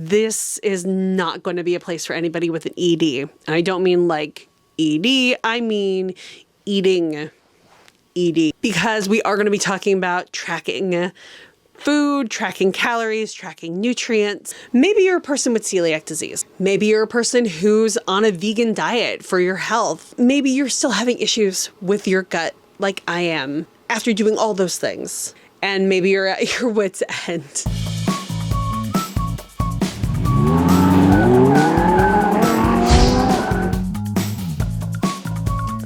this is not going to be a place for anybody with an ED. And I don't mean like ED, I mean eating ED. Because we are going to be talking about tracking food, tracking calories, tracking nutrients. Maybe you're a person with celiac disease. Maybe you're a person who's on a vegan diet for your health. Maybe you're still having issues with your gut like I am after doing all those things. And maybe you're at your wit's end.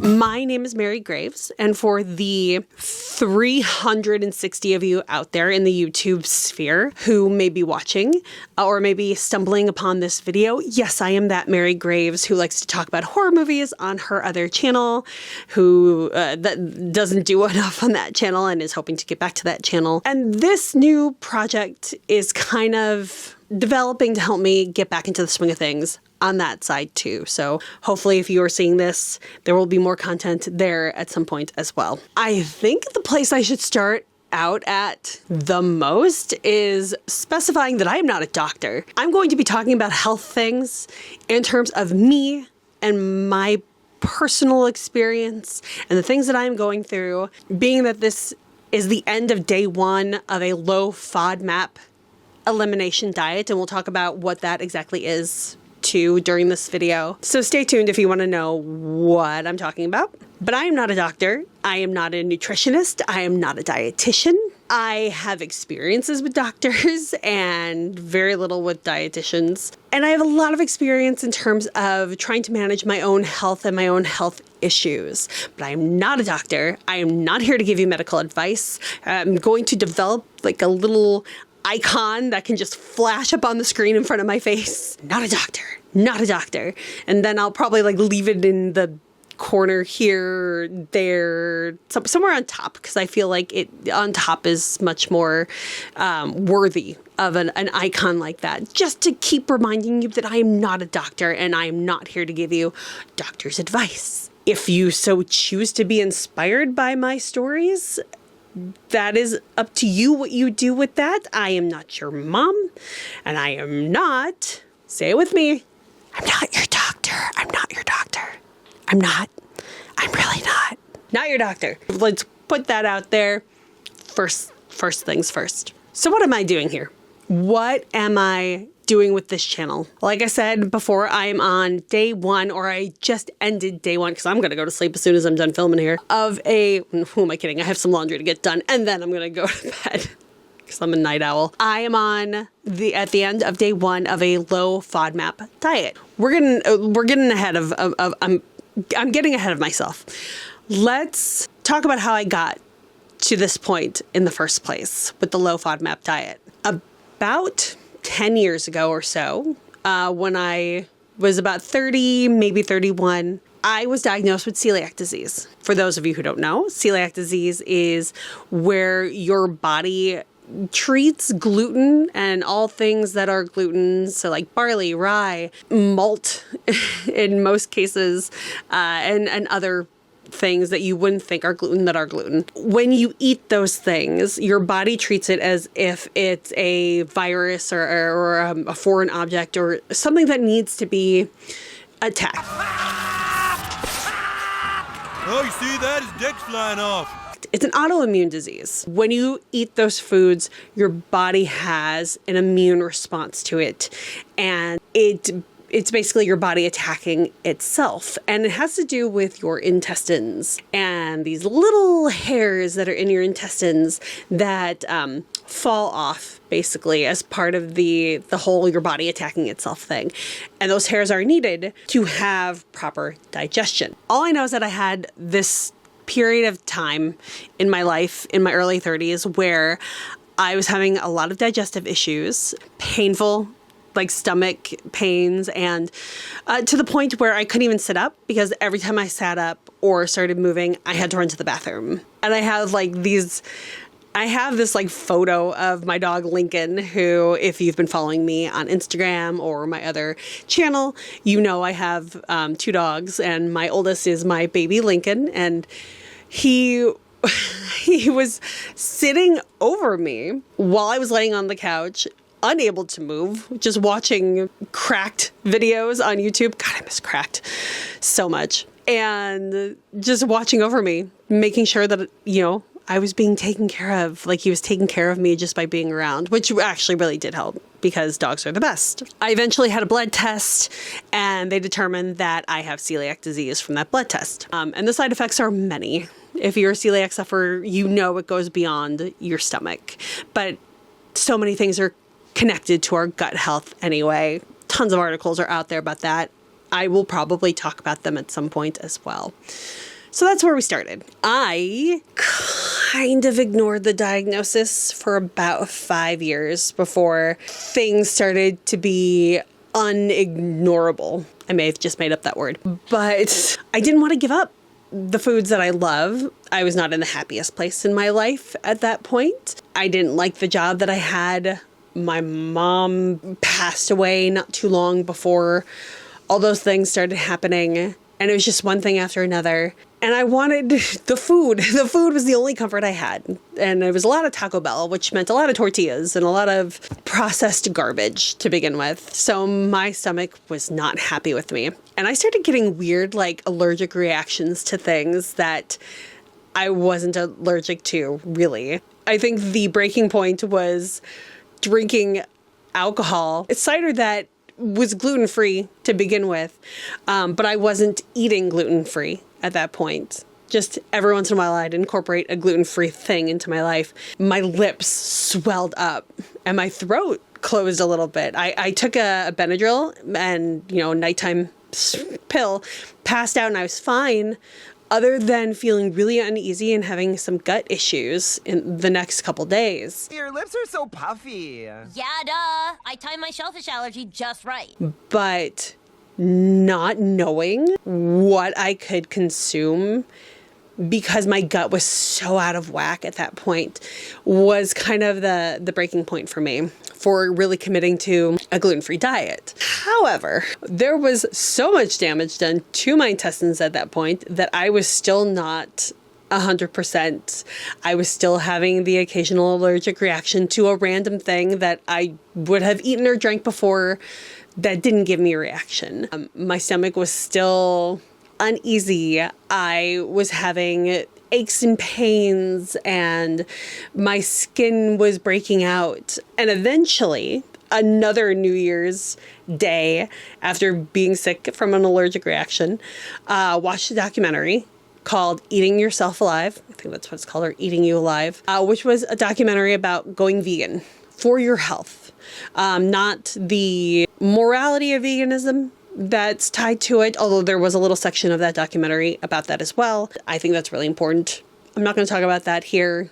My name is Mary Graves, and for the 360 of you out there in the YouTube sphere who may be watching or maybe stumbling upon this video, yes, I am that Mary Graves who likes to talk about horror movies on her other channel, who that doesn't do enough on that channel and is hoping to get back to that channel. And this new project is kind of developing to help me get back into the swing of things on that side too. So hopefully if you are seeing this, there will be more content there at some point as well. I think the place I should start out at the most is specifying that I am not a doctor. I'm going to be talking about health things in terms of me and my personal experience and the things that I'm going through, being that this is the end of day one of a low FODMAP elimination diet, and we'll talk about what that exactly is too during this video. So stay tuned if you want to know what I'm talking about. But I am not a doctor. I am not a nutritionist. I am not a dietitian. I have experiences with doctors and very little with dietitians. And I have a lot of experience in terms of trying to manage my own health and my own health issues. But I am not a doctor. I am not here to give you medical advice. I'm going to develop like a little icon that can just flash up on the screen in front of my face. Not a doctor, not a doctor. And then I'll probably like leave it in the corner here, there, somewhere on top, because I feel like it on top is much more worthy of an icon like that, just to keep reminding you that I am not a doctor and I am not here to give you doctor's advice. If you so choose to be inspired by my stories, that is up to you what you do with that. I am not your mom, and I am not, say it with me, I'm not your doctor. I'm not your doctor. I'm not. I'm really not. Not your doctor. Let's put that out there. First things first. So what am I doing here? What am I doing with this channel? Like I said before, I am on day one, or I just ended day one, because I'm going to go to sleep as soon as I'm done filming here, of who am I kidding? I have some laundry to get done, and then I'm going to go to bed, because I'm a night owl. I am on at the end of day one of a low FODMAP diet. We're getting ahead of I'm getting ahead of myself. Let's talk about how I got to this point in the first place with the low FODMAP diet. About 10 years ago or so, when I was about 30, maybe 31, I was diagnosed with celiac disease. For those of you who don't know, celiac disease is where your body treats gluten and all things that are gluten, so like barley, rye, malt in most cases, and other things that you wouldn't think are gluten that are gluten. When you eat those things, your body treats it as if it's a virus or a foreign object or something that needs to be attacked. Oh, you see that? His dick's flying off. It's an autoimmune disease. When you eat those foods, your body has an immune response to it, and it's basically your body attacking itself. And it has to do with your intestines and these little hairs that are in your intestines that fall off basically as part of the whole your body attacking itself thing. And those hairs are needed to have proper digestion. All I know is that I had this period of time in my life in my early 30s where I was having a lot of digestive issues, painful like stomach pains, and to the point where I couldn't even sit up, because every time I sat up or started moving, I had to run to the bathroom. And I have this like photo of my dog Lincoln, who, if you've been following me on Instagram or my other channel, you know I have 2 dogs, and my oldest is my baby Lincoln, and he was sitting over me while I was laying on the couch unable to move, just watching cracked videos on YouTube. God, I miss cracked so much. And just watching over me, making sure that, I was being taken care of, like he was taking care of me just by being around, which actually really did help because dogs are the best. I eventually had a blood test and they determined that I have celiac disease from that blood test. And the side effects are many. If you're a celiac sufferer, it goes beyond your stomach. But so many things are connected to our gut health anyway. Tons of articles are out there about that. I will probably talk about them at some point as well. So that's where we started. I kind of ignored the diagnosis for about 5 years before things started to be unignorable. I may have just made up that word, but I didn't want to give up the foods that I love. I was not in the happiest place in my life at that point. I didn't like the job that I had. My mom passed away not too long before all those things started happening. And it was just one thing after another. And I wanted the food. The food was the only comfort I had. And it was a lot of Taco Bell, which meant a lot of tortillas and a lot of processed garbage to begin with. So my stomach was not happy with me. And I started getting weird, allergic reactions to things that I wasn't allergic to, really. I think the breaking point was drinking alcohol. It's cider that was gluten-free to begin with, but I wasn't eating gluten-free at that point. Just every once in a while I'd incorporate a gluten-free thing into my life. My lips swelled up and my throat closed a little bit. I took a Benadryl and, nighttime pill, passed out, and I was fine, other than feeling really uneasy and having some gut issues in the next couple days. Your lips are so puffy. Yeah, duh. I timed my shellfish allergy just right. But not knowing what I could consume because my gut was so out of whack at that point was kind of the breaking point for me for really committing to a gluten-free diet. However, there was so much damage done to my intestines at that point that I was still not 100%. I was still having the occasional allergic reaction to a random thing that I would have eaten or drank before that didn't give me a reaction. My stomach was still uneasy. I was having aches and pains and my skin was breaking out. And eventually, another New Year's Day, after being sick from an allergic reaction, watched a documentary called Eating Yourself Alive. I think that's what it's called, or Eating You Alive, which was a documentary about going vegan for your health. Not the morality of veganism that's tied to it, although there was a little section of that documentary about that as well. I think that's really important. I'm not going to talk about that here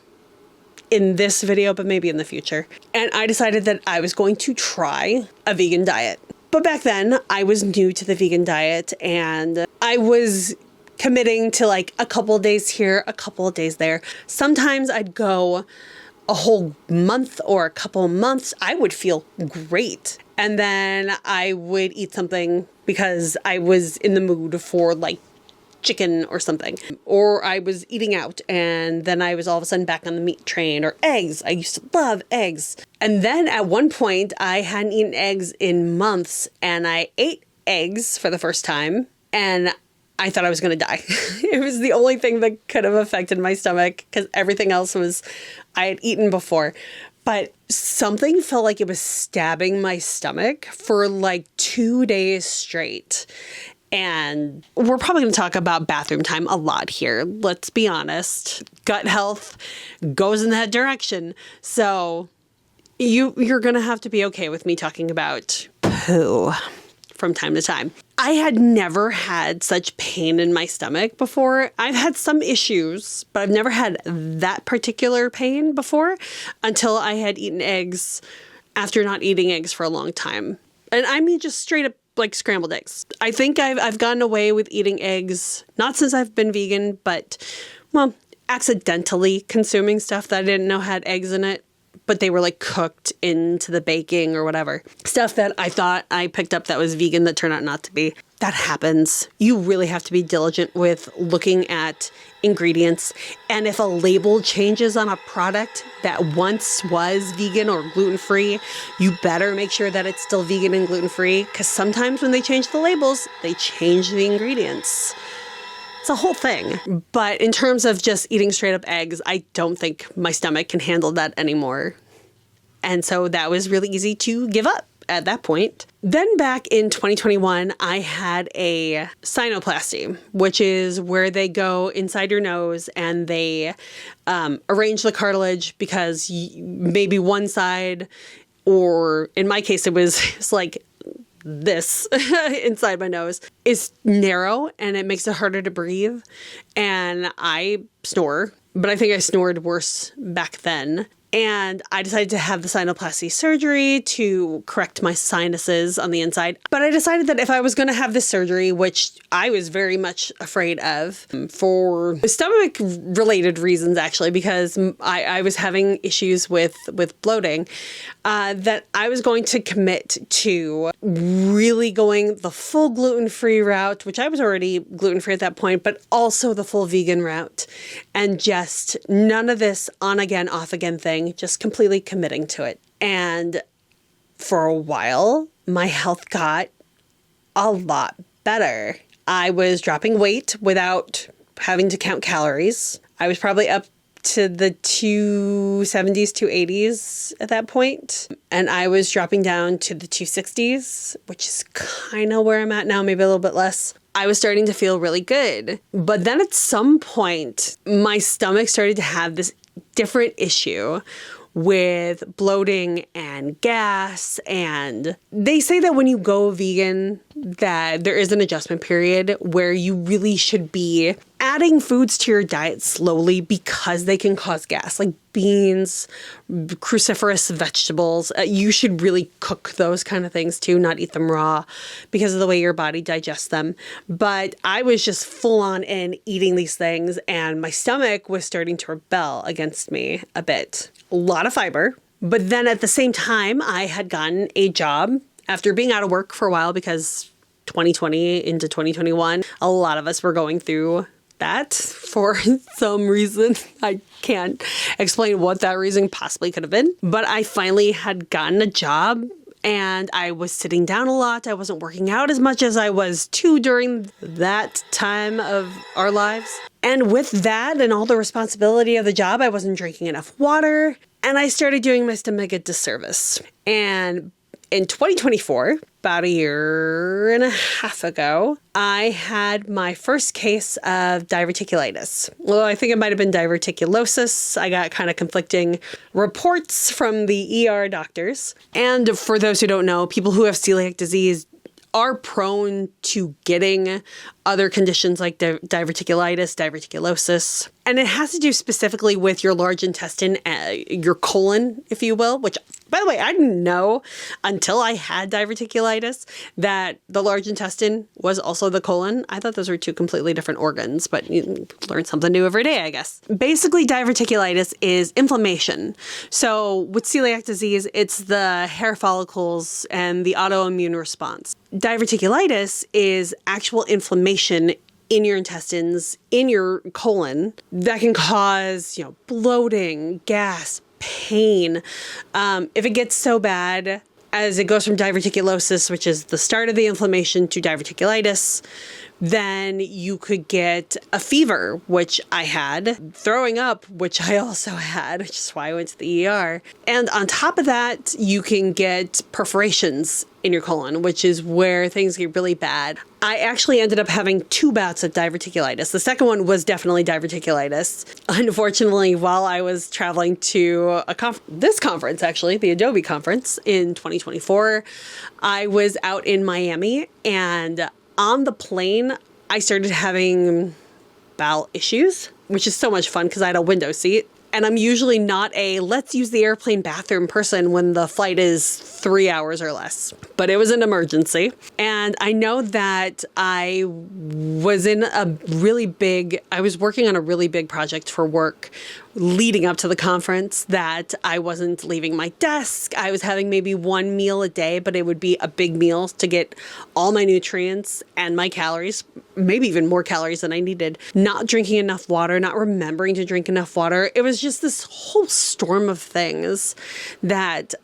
in this video, but maybe in the future. And I decided that I was going to try a vegan diet. But back then, I was new to the vegan diet and I was committing to a couple days here, a couple of days there. Sometimes I'd go a whole month or a couple of months. I would feel great. And then I would eat something because I was in the mood for chicken or something. Or I was eating out and then I was all of a sudden back on the meat train, or eggs. I used to love eggs. And then at one point I hadn't eaten eggs in months and I ate eggs for the first time and I thought I was going to die. It was the only thing that could have affected my stomach because everything else I had eaten before. But something felt like it was stabbing my stomach for 2 days straight. And we're probably going to talk about bathroom time a lot here. Let's be honest. Gut health goes in that direction. So you're going to have to be okay with me talking about poo from time to time. I had never had such pain in my stomach before. I've had some issues, but I've never had that particular pain before until I had eaten eggs after not eating eggs for a long time. And I mean just straight up scrambled eggs. I think I've gotten away with eating eggs, not since I've been vegan, but, accidentally consuming stuff that I didn't know had eggs in it. But they were cooked into the baking or whatever. Stuff that I thought I picked up that was vegan that turned out not to be. That happens. You really have to be diligent with looking at ingredients. And if a label changes on a product that once was vegan or gluten-free, you better make sure that it's still vegan and gluten-free, because sometimes when they change the labels, they change the ingredients. It's a whole thing. But in terms of just eating straight up eggs, I don't think my stomach can handle that anymore. And so that was really easy to give up at that point. Then back in 2021, I had a sinuplasty, which is where they go inside your nose and they arrange the cartilage because maybe one side, or in my case, it's like this inside my nose is narrow and it makes it harder to breathe. And I snore, but I think I snored worse back then. And I decided to have the sinuplasty surgery to correct my sinuses on the inside. But I decided that if I was going to have this surgery, which I was very much afraid of for stomach-related reasons, actually, because I was having issues with bloating, that I was going to commit to really going the full gluten-free route, which I was already gluten-free at that point, but also the full vegan route. And just none of this on-again, off-again thing. Just completely committing to it. And for a while, my health got a lot better. I was dropping weight without having to count calories. I was probably up to the 270s, 280s at that point. And I was dropping down to the 260s, which is kind of where I'm at now, maybe a little bit less. I was starting to feel really good. But then at some point, my stomach started to have this different issue with bloating and gas. And they say that when you go vegan, that there is an adjustment period where you really should be adding foods to your diet slowly because they can cause gas, like beans, cruciferous vegetables. You should really cook those kind of things too, not eat them raw because of the way your body digests them. But I was just full on in eating these things and my stomach was starting to rebel against me a bit. A lot of fiber. But then at the same time, I had gotten a job after being out of work for a while because 2020 into 2021, a lot of us were going through that for some reason. I can't explain what that reason possibly could have been. But I finally had gotten a job and I was sitting down a lot. I wasn't working out as much as I was too during that time of our lives. And with that and all the responsibility of the job, I wasn't drinking enough water. And I started doing my stomach a disservice. And in 2024, about a year and a half ago, I had my first case of diverticulitis. Well, I think it might have been diverticulosis. I got kind of conflicting reports from the ER doctors. And for those who don't know, people who have celiac disease are prone to getting other conditions like diverticulitis, diverticulosis. And it has to do specifically with your large intestine, your colon, if you will, which, by the way, I didn't know until I had diverticulitis that the large intestine was also the colon. I thought those were two completely different organs, but you learn something new every day, I guess. Basically, diverticulitis is inflammation. So with celiac disease, it's the hair follicles and the autoimmune response. Diverticulitis is actual inflammation in your intestines, in your colon, that can cause, bloating, gas, pain. If it gets so bad as it goes from diverticulosis, which is the start of the inflammation, to diverticulitis, then you could get a fever, which I had, throwing up, which I also had, which is why I went to the ER. And on top of that, you can get perforations in your colon, which is where things get really bad. I actually ended up having 2 bouts of diverticulitis. The second one was definitely diverticulitis. Unfortunately, while I was traveling to this conference, actually, the Adobe conference in 2024, I was out in Miami, and on the plane, I started having bowel issues, which is so much fun because I had a window seat. And I'm usually not a let's use the airplane bathroom person when the flight is 3 hours or less. But it was an emergency. And I know that I was working on a really big project for work leading up to the conference that I wasn't leaving my desk. I was having maybe one meal a day, but it would be a big meal to get all my nutrients and my calories, maybe even more calories than I needed. Not drinking enough water, not remembering to drink enough water. It was just this whole storm of things that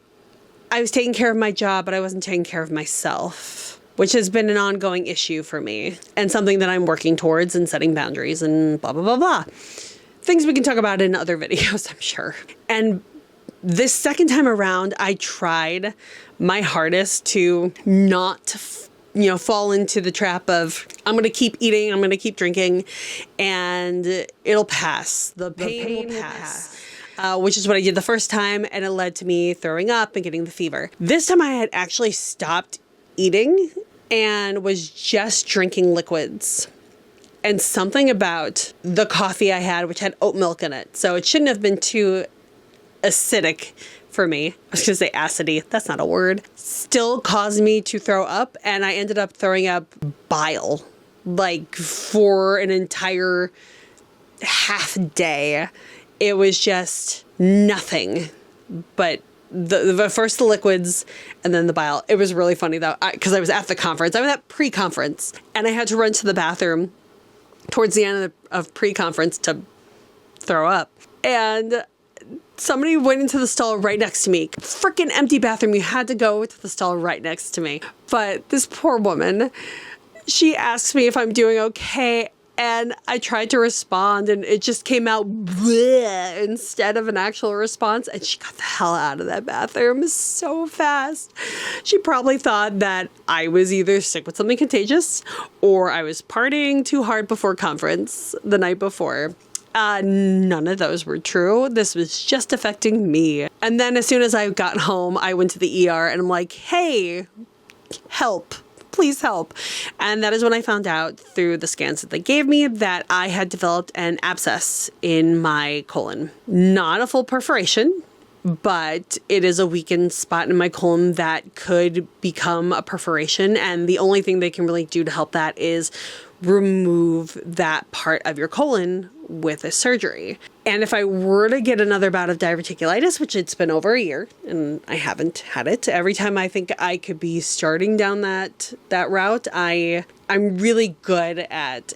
I was taking care of my job, but I wasn't taking care of myself, which has been an ongoing issue for me and something that I'm working towards and setting boundaries and blah, blah, blah, blah. Things we can talk about in other videos, I'm sure. And this second time around, I tried my hardest to not, fall into the trap of, I'm going to keep eating, I'm going to keep drinking, and it'll pass. The pain will pass. Which is what I did the first time, and it led to me throwing up and getting the fever. This time I had actually stopped eating and was just drinking liquids. And something about the coffee I had, which had oat milk in it, so it shouldn't have been too acidic for me. I was going to say acidy. That's not a word. Still caused me to throw up, and I ended up throwing up bile, like for an entire half day. It was just nothing but the first the liquids and then the bile. It was really funny though, because I was at the conference. I was at pre-conference, and I had to run to the bathroom towards the end of pre-conference to throw up. And somebody went into the stall right next to me. Freaking empty bathroom. You had to go to the stall right next to me. But this poor woman, she asked me if I'm doing okay. And I tried to respond, and it just came out bleh instead of an actual response. And she got the hell out of that bathroom so fast. She probably thought that I was either sick with something contagious or I was partying too hard before conference the night before. None of those were true. This was just affecting me. And then as soon as I got home, I went to the ER and I'm like, hey, help. Please help. And that is when I found out through the scans that they gave me that I had developed an abscess in my colon. Not a full perforation, but it is a weakened spot in my colon that could become a perforation. And the only thing they can really do to help that is remove that part of your colon with a surgery. And if I were to get another bout of diverticulitis, which it's been over a year and I haven't had it, every time I think I could be starting down that route, I'm really good at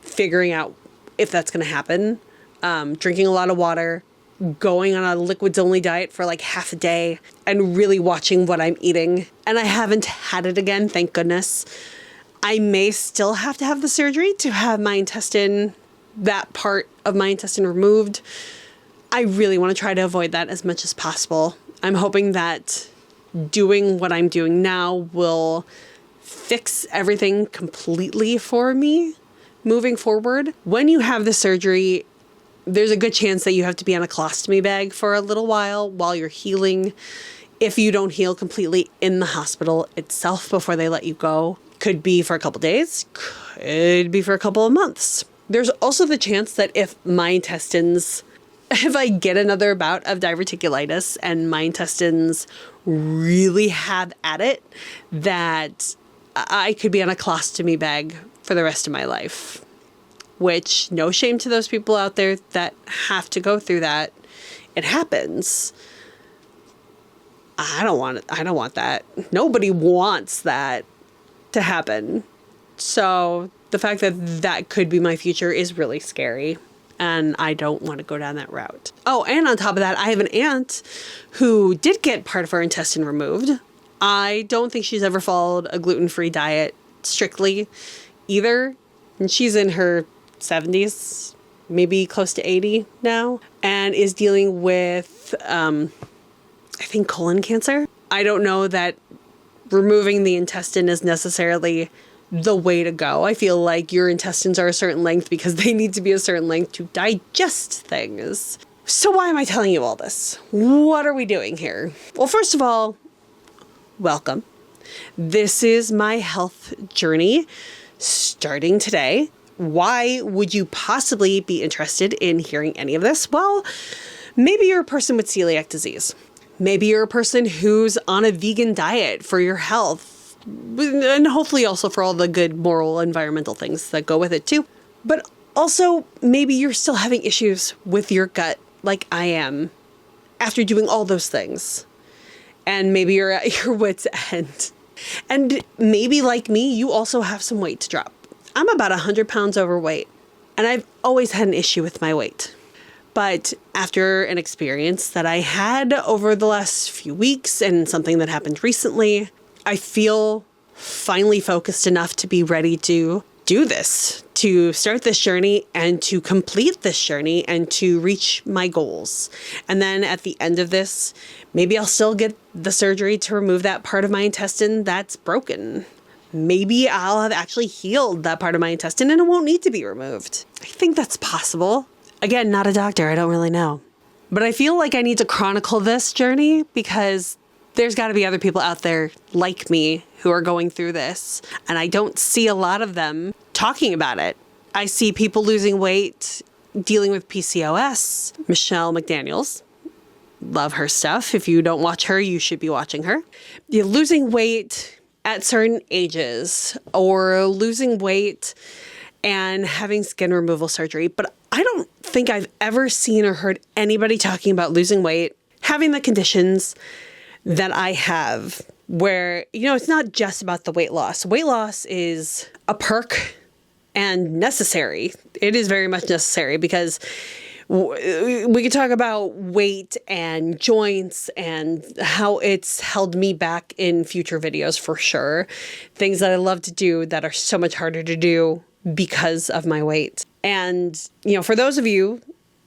figuring out if that's going to happen. Drinking a lot of water, going on a liquids only diet for like half a day, and really watching what I'm eating. And I haven't had it again, thank goodness. I may still have to have the surgery to have my intestine, that part of my intestine removed. I really want to try to avoid that as much as possible. I'm hoping that doing what I'm doing now will fix everything completely for me moving forward. When you have the surgery, there's a good chance that you have to be on a colostomy bag for a little while you're healing. If you don't heal completely in the hospital itself before they let you go. Could be for a couple days, could be for a couple of months. There's also the chance that if I get another bout of diverticulitis and my intestines really have at it, that I could be on a colostomy bag for the rest of my life. Which, no shame to those people out there that have to go through that. It happens. I don't want that. Nobody wants that to happen. So the fact that that could be my future is really scary, and I don't want to go down that route. Oh, and on top of that, I have an aunt who did get part of her intestine removed. I don't think she's ever followed a gluten-free diet strictly either, and she's in her 70s, maybe close to 80 now, and is dealing with I think colon cancer. I don't know that removing the intestine is necessarily the way to go. I feel like your intestines are a certain length because they need to be a certain length to digest things. So why am I telling you all this? What are we doing here? Well, first of all, welcome. This is my health journey starting today. Why would you possibly be interested in hearing any of this? Well, maybe you're a person with celiac disease. Maybe you're a person who's on a vegan diet for your health, and hopefully also for all the good moral, environmental things that go with it too. But also, maybe you're still having issues with your gut like I am after doing all those things. And maybe you're at your wit's end. And maybe like me, you also have some weight to drop. I'm about 100 pounds overweight, and I've always had an issue with my weight. But after an experience that I had over the last few weeks and something that happened recently, I feel finally focused enough to be ready to do this, to start this journey and to complete this journey and to reach my goals. And then at the end of this, maybe I'll still get the surgery to remove that part of my intestine that's broken. Maybe I'll have actually healed that part of my intestine and it won't need to be removed. I think that's possible. Again, not a doctor, I don't really know. But I feel like I need to chronicle this journey because there's got to be other people out there like me who are going through this. And I don't see a lot of them talking about it. I see people losing weight, dealing with PCOS. Michelle McDaniels, love her stuff. If you don't watch her, you should be watching her. You're losing weight at certain ages or losing weight and having skin removal surgery. But I don't think I've ever seen or heard anybody talking about losing weight, having the conditions that I have where, it's not just about the weight loss. Weight loss is a perk and necessary. It is very much necessary because we could talk about weight and joints and how it's held me back in future videos for sure. Things that I love to do that are so much harder to do because of my weight. And, for those of you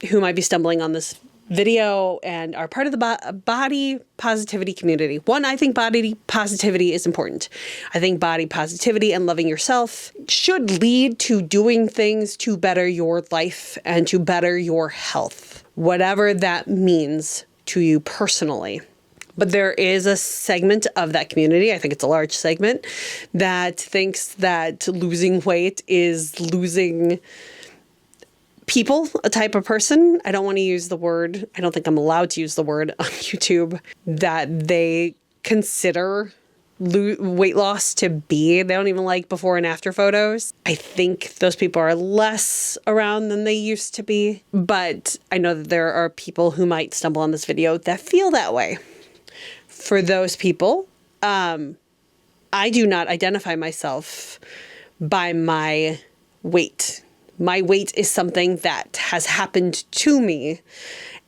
who might be stumbling on this video and are part of the body positivity community. One, I think body positivity is important. I think body positivity and loving yourself should lead to doing things to better your life and to better your health, whatever that means to you personally. But there is a segment of that community, I think it's a large segment, that thinks that losing weight is losing people, a type of person. I don't want to use the word. I don't think I'm allowed to use the word on YouTube that they consider weight loss to be. They don't even like before and after photos. I think those people are less around than they used to be. But I know that there are people who might stumble on this video that feel that way. For those people, I do not identify myself by my weight. My weight is something that has happened to me,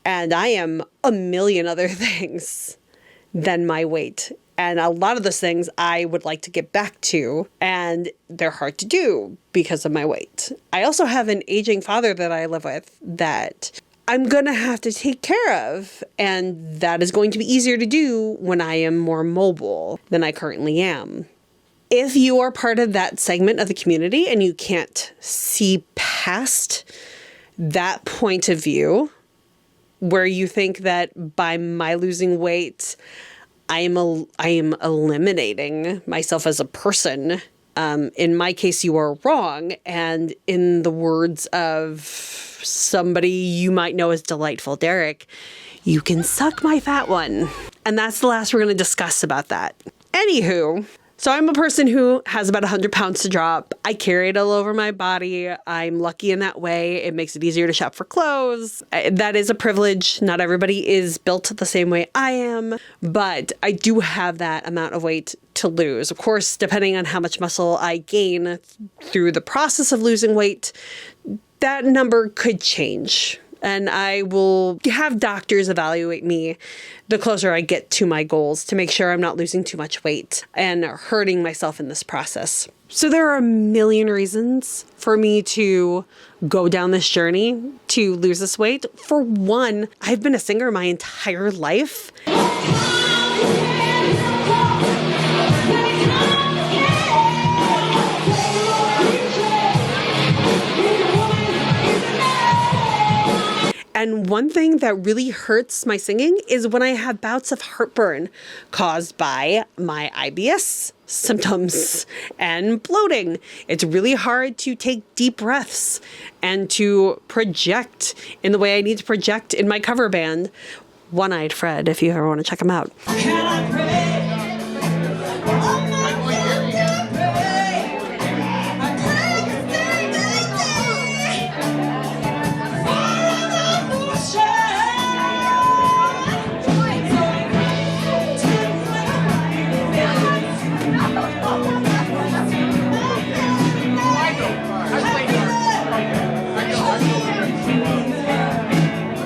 and I am a million other things than my weight. And a lot of those things I would like to get back to, and they're hard to do because of my weight. I also have an aging father that I live with that I'm going to have to take care of, and that is going to be easier to do when I am more mobile than I currently am. If you are part of that segment of the community and you can't see past that point of view, where you think that by my losing weight, I am eliminating myself as a person, in my case, you are wrong. And in the words of somebody you might know as Delightful Derek, you can suck my fat one. And that's the last we're going to discuss about that. Anywho, so I'm a person who has about 100 pounds to drop. I carry it all over my body. I'm lucky in that way. It makes it easier to shop for clothes. That is a privilege. Not everybody is built the same way I am, but I do have that amount of weight to lose. Of course, depending on how much muscle I gain through the process of losing weight, that number could change. And I will have doctors evaluate me the closer I get to my goals to make sure I'm not losing too much weight and hurting myself in this process. So there are a million reasons for me to go down this journey to lose this weight. For one, I've been a singer my entire life. And one thing that really hurts my singing is when I have bouts of heartburn caused by my IBS symptoms and bloating. It's really hard to take deep breaths and to project in the way I need to project in my cover band, One-Eyed Fred, if you ever want to check him out. Can I pray?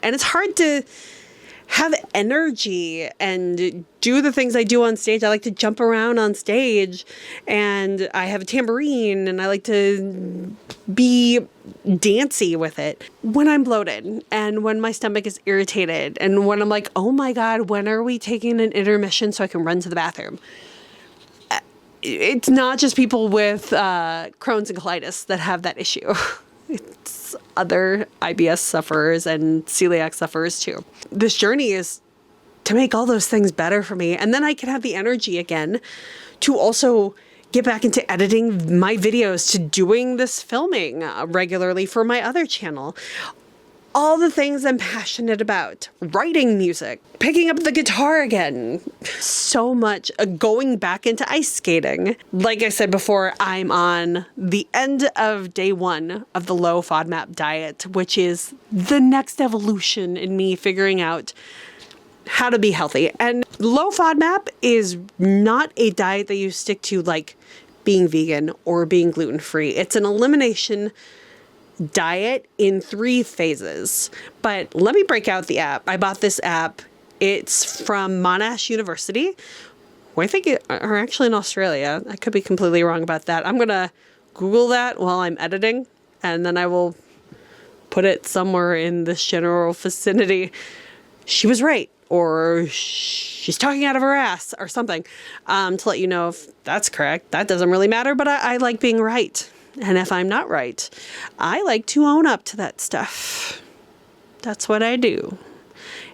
And it's hard to have energy and do the things I do on stage. I like to jump around on stage, and I have a tambourine, and I like to be dancey with it when I'm bloated and when my stomach is irritated and when I'm like, oh my God, when are we taking an intermission so I can run to the bathroom? It's not just people with Crohn's and colitis that have that issue. It's other IBS sufferers and celiac sufferers too. This journey is to make all those things better for me. And then I can have the energy again to also get back into editing my videos, to doing this filming regularly for my other channel. All the things I'm passionate about, writing music, picking up the guitar again, so much, going back into ice skating. Like I said before, I'm on the end of day 1 of the low FODMAP diet, which is the next evolution in me figuring out how to be healthy. And low FODMAP is not a diet that you stick to like being vegan or being gluten-free. It's an elimination diet in 3 phases. But let me break out the app. I bought this app. It's from Monash University, who I think are actually in Australia. I could be completely wrong about that. I'm going to Google that while I'm editing, and then I will put it somewhere in this general vicinity. She was right, or she's talking out of her ass, or something, to let you know if that's correct. That doesn't really matter, but I like being right. And if I'm not right, I like to own up to that stuff. That's what I do.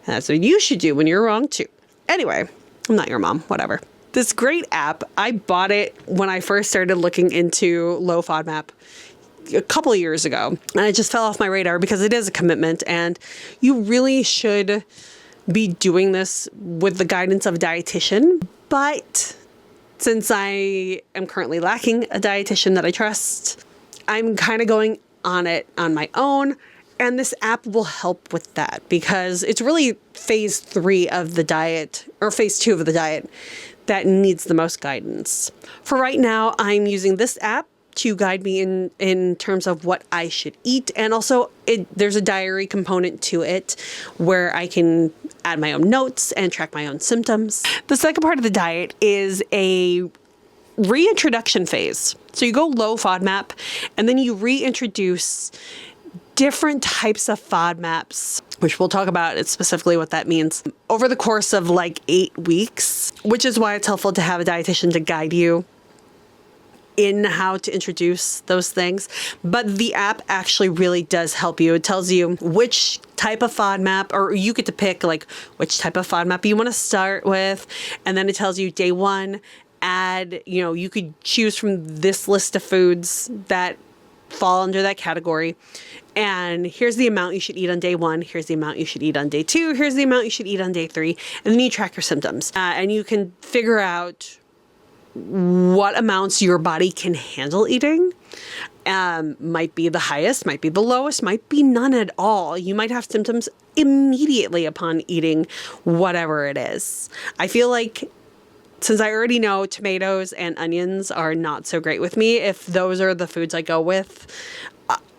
And that's what you should do when you're wrong too. Anyway, I'm not your mom, whatever. This great app, I bought it when I first started looking into low FODMAP a couple of years ago. And it just fell off my radar because it is a commitment, and you really should be doing this with the guidance of a dietitian. But since I am currently lacking a dietitian that I trust, I'm kind of going on it on my own. And this app will help with that because it's really phase 3 of the diet, or phase 2 of the diet, that needs the most guidance. For right now, I'm using this app to guide me in terms of what I should eat. And also there's a diary component to it where I can add my own notes and track my own symptoms. The second part of the diet is a reintroduction phase. So you go low FODMAP and then you reintroduce different types of FODMAPs, which we'll talk about specifically what that means, over the course of like 8 weeks, which is why it's helpful to have a dietitian to guide you in how to introduce those things. But the app actually really does help you. It tells you which type of FODMAP, or you get to pick like which type of FODMAP you want to start with. And then it tells you day 1, add, you could choose from this list of foods that fall under that category. And here's the amount you should eat on day 1. Here's the amount you should eat on day 2. Here's the amount you should eat on day 3. And then you track your symptoms. And you can figure out what amounts your body can handle eating. Might be the highest, might be the lowest, might be none at all. You might have symptoms immediately upon eating whatever it is. I feel like since I already know tomatoes and onions are not so great with me, if those are the foods I go with,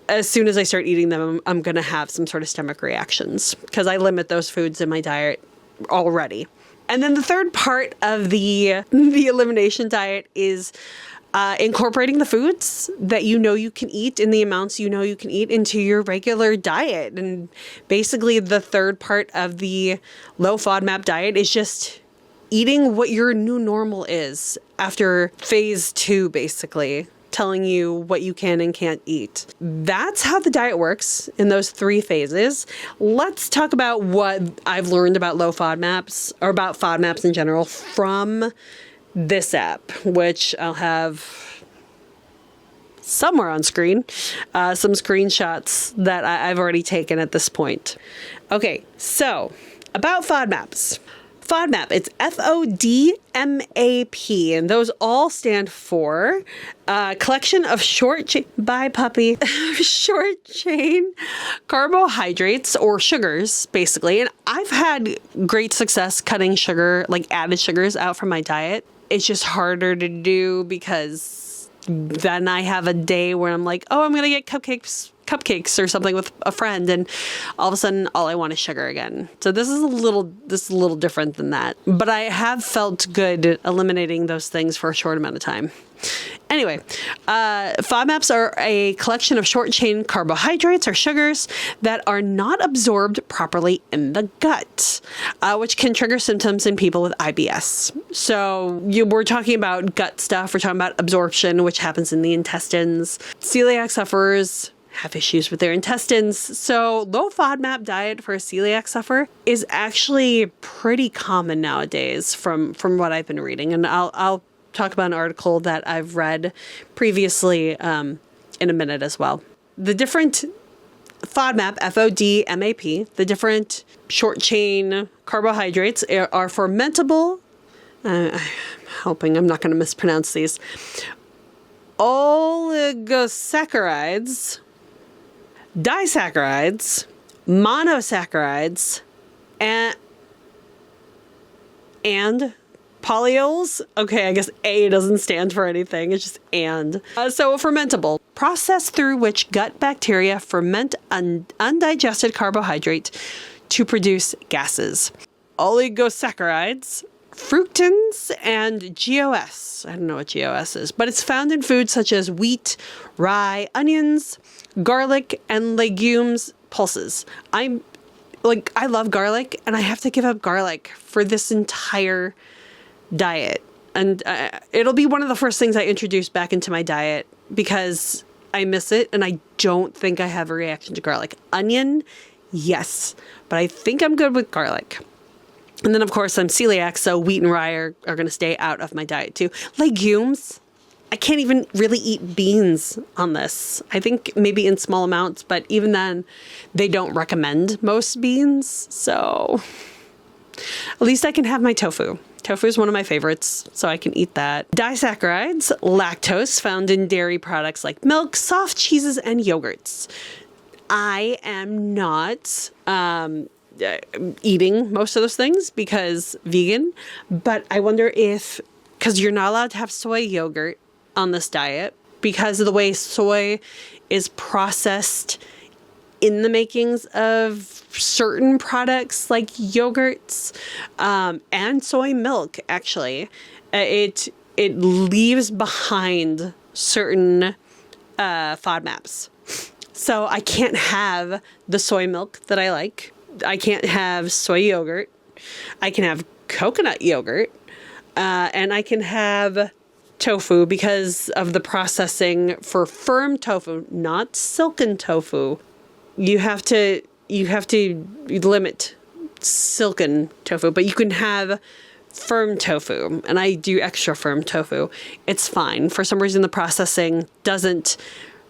as soon as I start eating them, I'm going to have some sort of stomach reactions because I limit those foods in my diet already. And then the third part of the elimination diet is incorporating the foods that you can eat in the amounts you can eat into your regular diet. And basically the third part of the low FODMAP diet is just eating what your new normal is after phase 2, basically, telling you what you can and can't eat. That's how the diet works in those 3 phases. Let's talk about what I've learned about low FODMAPs, or about FODMAPs in general, from this app, which I'll have somewhere on screen, some screenshots that I've already taken at this point. Okay, so about FODMAPs. FODMAP, it's FODMAP, and those all stand for collection of short chain carbohydrates, or sugars, basically. And I've had great success cutting sugar, like added sugars, out from my diet. It's just harder to do because then I have a day where I'm like, oh, I'm going to get cupcakes cupcakes or something with a friend, and all of a sudden all I want is sugar again. So this is a little different than that. But I have felt good eliminating those things for a short amount of time. Anyway, FODMAPs are a collection of short-chain carbohydrates or sugars that are not absorbed properly in the gut, which can trigger symptoms in people with IBS. So we're talking about gut stuff. We're talking about absorption, which happens in the intestines. Celiac sufferers have issues with their intestines. So low FODMAP diet for a celiac sufferer is actually pretty common nowadays from what I've been reading. And I'll talk about an article that I've read previously in a minute as well. The different FODMAP, FODMAP, the different short chain carbohydrates are fermentable. I'm hoping I'm not going to mispronounce these. Oligosaccharides, disaccharides, monosaccharides, and polyols. Okay, I guess A doesn't stand for anything. It's just and. So fermentable. Process through which gut bacteria ferment undigested carbohydrate to produce gases. Oligosaccharides, fructans, and GOS. I don't know what GOS is, but it's found in foods such as wheat, rye, onions, garlic, and legumes pulses. I love garlic, and I have to give up garlic for this entire diet, and it'll be one of the first things I introduce back into my diet because I miss it, and I don't think I have a reaction to garlic. Onion, yes, but I think I'm good with garlic. And then, of course, I'm celiac, so wheat and rye are going to stay out of my diet too. Legumes, I can't even really eat beans on this. I think maybe in small amounts, but even then, they don't recommend most beans, so at least I can have my tofu. Tofu is one of my favorites, so I can eat that. Disaccharides, lactose, found in dairy products like milk, soft cheeses, and yogurts. I am not eating most of those things because vegan, but I wonder if, because you're not allowed to have soy yogurt on this diet because of the way soy is processed in the makings of certain products like yogurts and soy milk. Actually, it leaves behind certain FODMAPs, so I can't have the soy milk that I like. I can't have soy yogurt. I can have coconut yogurt, and I can have tofu because of the processing for firm tofu, not silken tofu. You have to limit silken tofu, but you can have firm tofu, and I do extra firm tofu. It's fine. For some reason, the processing doesn't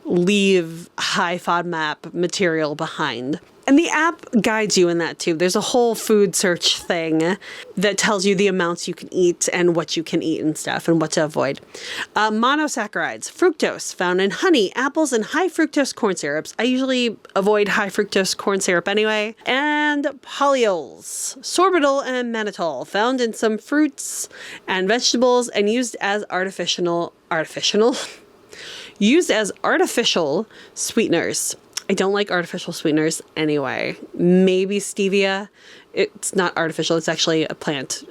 leave high FODMAP material behind. And the app guides you in that too. There's a whole food search thing that tells you the amounts you can eat and what you can eat and stuff and what to avoid. Monosaccharides, fructose, found in honey, apples, and high fructose corn syrups. I usually avoid high fructose corn syrup anyway. And polyols, sorbitol and mannitol, found in some fruits and vegetables and used as artificial sweeteners. I don't like artificial sweeteners anyway. Maybe stevia. It's not artificial. It's actually a plant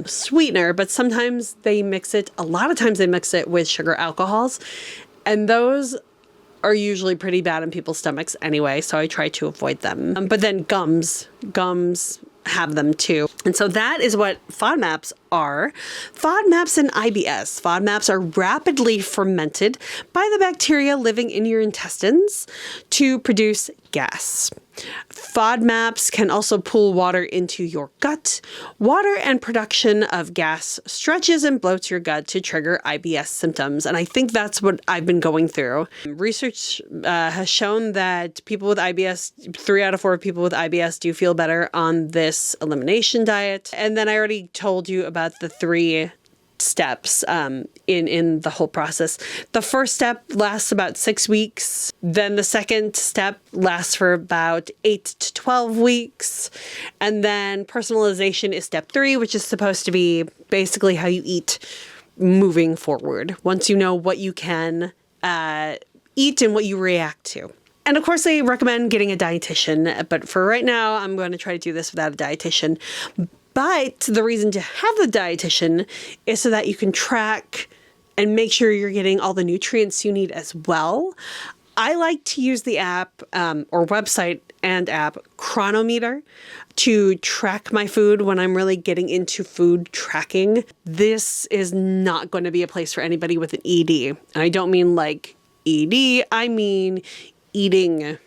sweetener, but sometimes they mix it. A lot of times they mix it with sugar alcohols, and those are usually pretty bad in people's stomachs anyway, so I try to avoid them. But then gums have them too. And so that is what FODMAPs are. FODMAPs and IBS. FODMAPs are rapidly fermented by the bacteria living in your intestines to produce gas. FODMAPs can also pull water into your gut. Water and production of gas stretches and bloats your gut to trigger IBS symptoms. And I think that's what I've been going through. Research has shown that people with IBS, 3 out of 4 people with IBS do feel better on this elimination diet. And then I already told you about the 3 steps in the whole process. The first step lasts about 6 weeks. Then the second step lasts for about 8 to 12 weeks. And then personalization is step 3, which is supposed to be basically how you eat moving forward. Once you know what you can eat and what you react to. And of course, they recommend getting a dietitian, but for right now, I'm going to try to do this without a dietitian. But the reason to have the dietitian is so that you can track and make sure you're getting all the nutrients you need as well. I like to use the app or website and app Chronometer to track my food when I'm really getting into food tracking. This is not going to be a place for anybody with an ED. And I don't mean like ED, I mean eating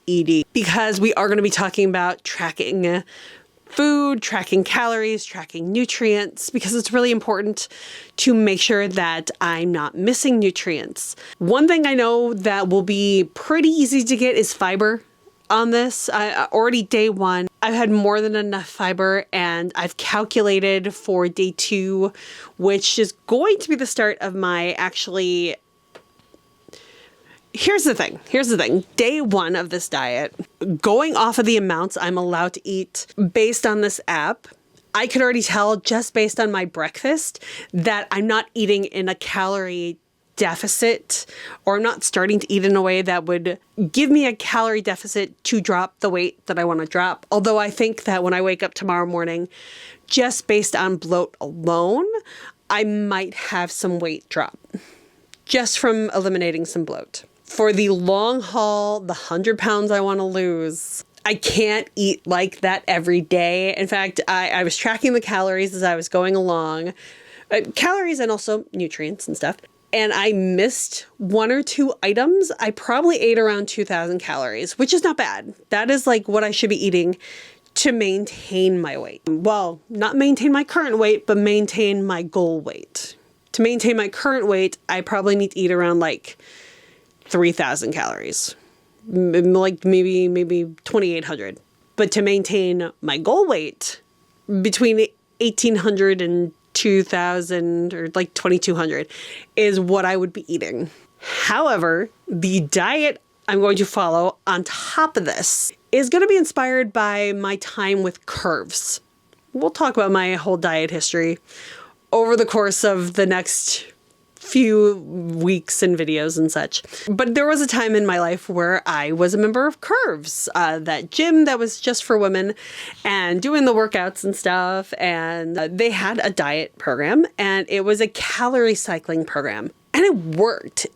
ED, because we are going to be talking about tracking food, tracking calories, tracking nutrients, because it's really important to make sure that I'm not missing nutrients. One thing I know that will be pretty easy to get is fiber on this. Already day one, I've had more than enough fiber, and I've calculated for day 2, which is going to be the start of my actually... Here's the thing. Day 1 of this diet, going off of the amounts I'm allowed to eat based on this app, I could already tell just based on my breakfast that I'm not eating in a calorie deficit, or I'm not starting to eat in a way that would give me a calorie deficit to drop the weight that I want to drop. Although I think that when I wake up tomorrow morning, just based on bloat alone, I might have some weight drop just from eliminating some bloat. For the long haul, the 100 pounds I want to lose, I can't eat like that every day. In fact, I was tracking the calories as I was going along, calories and also nutrients and stuff. And I missed 1 or 2 items. I probably ate around 2,000 calories, which is not bad. That is like what I should be eating to maintain my weight. Well, not maintain my current weight, but maintain my goal weight. To maintain my current weight, I probably need to eat around like 3,000 calories, like maybe 2,800. But to maintain my goal weight, between 1,800 and 2,000 or like 2,200 is what I would be eating. However, the diet I'm going to follow on top of this is going to be inspired by my time with curves. We'll talk about my whole diet history over the course of the next few weeks and videos and such. But there was a time in my life where I was a member of Curves, that gym that was just for women, and doing the workouts and stuff. And they had a diet program, and it was a calorie cycling program. And it worked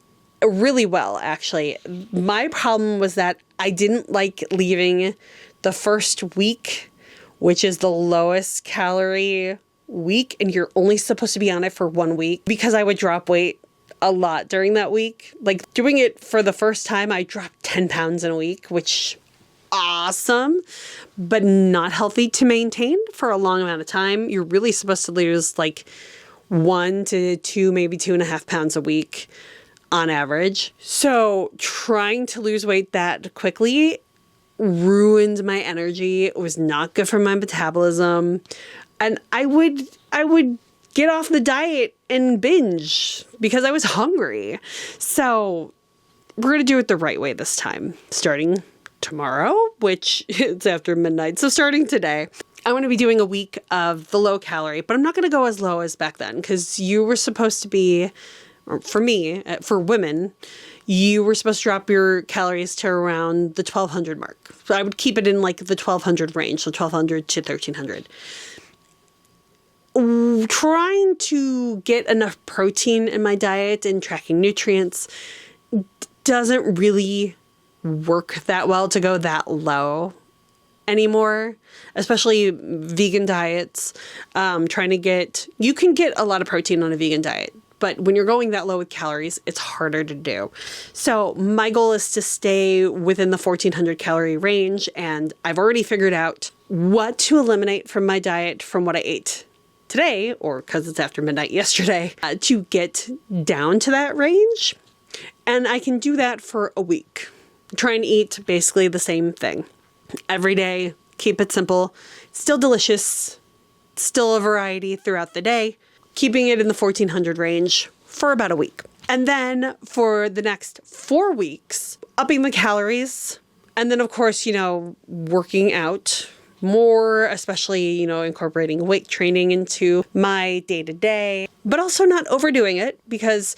really well, actually. My problem was that I didn't like leaving the first week, which is the lowest calorie week, and you're only supposed to be on it for 1 week, because I would drop weight a lot during that week. Like doing it for the first time, I dropped 10 pounds in a week, which awesome, but not healthy to maintain for a long amount of time. You're really supposed to lose like 1 to 2, maybe 2.5 pounds a week on average. So trying to lose weight that quickly ruined my energy. It was not good for my metabolism. And I would get off the diet and binge because I was hungry. So we're going to do it the right way this time, starting tomorrow, which is after midnight. So starting today, I'm going to be doing a week of the low calorie, but I'm not going to go as low as back then, because you were supposed to be, or for me, for women, you were supposed to drop your calories to around the 1,200 mark. So I would keep it in like the 1,200 range, so 1,200 to 1,300. Trying to get enough protein in my diet and tracking nutrients doesn't really work that well to go that low anymore, especially vegan diets. You can get a lot of protein on a vegan diet, but when you're going that low with calories, it's harder to do. So my goal is to stay within the 1,400 calorie range, and I've already figured out what to eliminate from my diet from what I ate today, or because it's after midnight yesterday, to get down to that range. And I can do that for a week. Try and eat basically the same thing every day. Keep it simple. Still delicious. Still a variety throughout the day. Keeping it in the 1,400 range for about a week. And then for the next 4 weeks, upping the calories. And then, of course, working out more, especially, incorporating weight training into my day-to-day, but also not overdoing it, because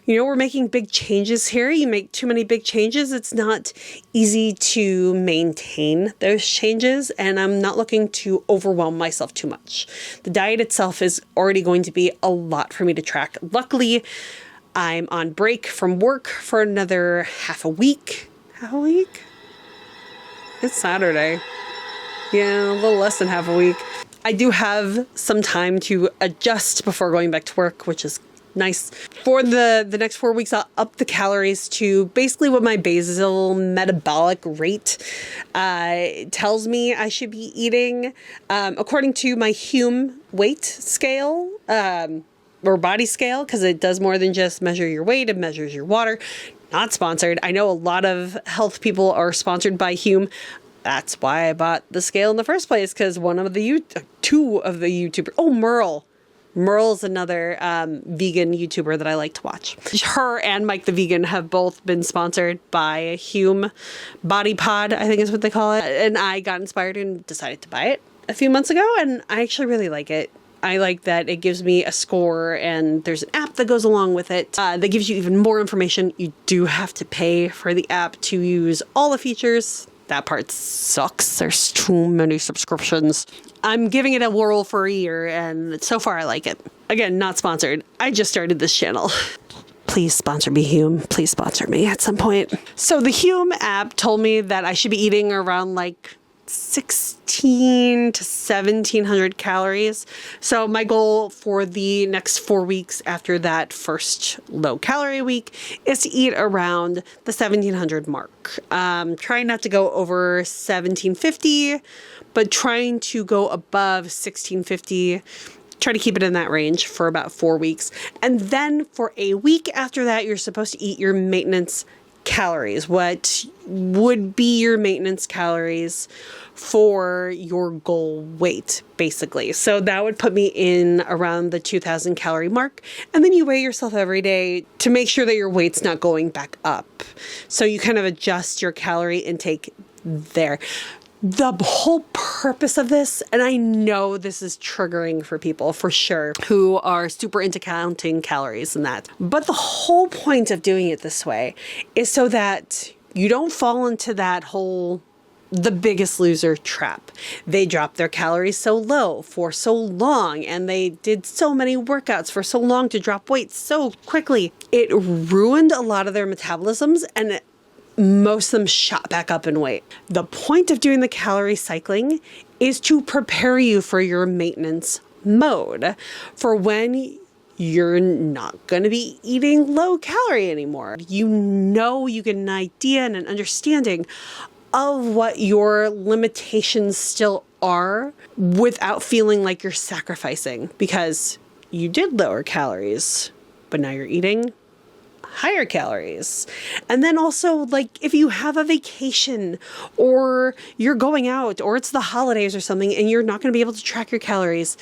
You know, we're making big changes here. You make too many big changes, it's not easy to maintain those changes, and I'm not looking to overwhelm myself too much. The diet itself is already going to be a lot for me to track. Luckily, I'm on break from work for another half a week. Half a week? It's Saturday. Yeah, a little less than half a week. I do have some time to adjust before going back to work, which is nice. For the next 4 weeks, I'll up the calories to basically what my basal metabolic rate tells me I should be eating. According to my Hume weight scale, or body scale, because it does more than just measure your weight, it measures your water. Not sponsored. I know a lot of health people are sponsored by Hume. That's why I bought the scale in the first place, because two of the YouTubers, Merle. Merle's another vegan YouTuber that I like to watch. Her and Mike the Vegan have both been sponsored by Hume Body Pod, I think is what they call it. And I got inspired and decided to buy it a few months ago, and I actually really like it. I like that it gives me a score, and there's an app that goes along with it that gives you even more information. You do have to pay for the app to use all the features. That part sucks. There's too many subscriptions. I'm giving it a whirl for a year, and so far I like it. Again, not sponsored. I just started this channel. Please sponsor me, Hume. Please sponsor me at some point. So the Hume app told me that I should be eating around like 1,600 to 1,700 calories. So my goal for the next 4 weeks after that first low calorie week is to eat around the 1,700 mark. Trying not to go over 1,750, but trying to go above 1,650. Try to keep it in that range for about 4 weeks. And then for a week after that, you're supposed to eat your maintenance calories. What would be your maintenance calories for your goal weight, basically. So that would put me in around the 2,000 calorie mark. And then you weigh yourself every day to make sure that your weight's not going back up. So you kind of adjust your calorie intake there. The whole purpose of this, and I know this is triggering for people for sure who are super into counting calories and that, but the whole point of doing it this way is so that you don't fall into that whole the Biggest Loser trap. They dropped their calories so low for so long, and they did so many workouts for so long to drop weight so quickly. It ruined a lot of their metabolisms, and most of them shot back up in weight. The point of doing the calorie cycling is to prepare you for your maintenance mode, for when you're not going to be eating low calorie anymore. You know, you get an idea and an understanding of what your limitations still are without feeling like you're sacrificing, because you did lower calories, but now you're eating higher calories. And then also, like, if you have a vacation or you're going out or it's the holidays or something and you're not going to be able to track your calories,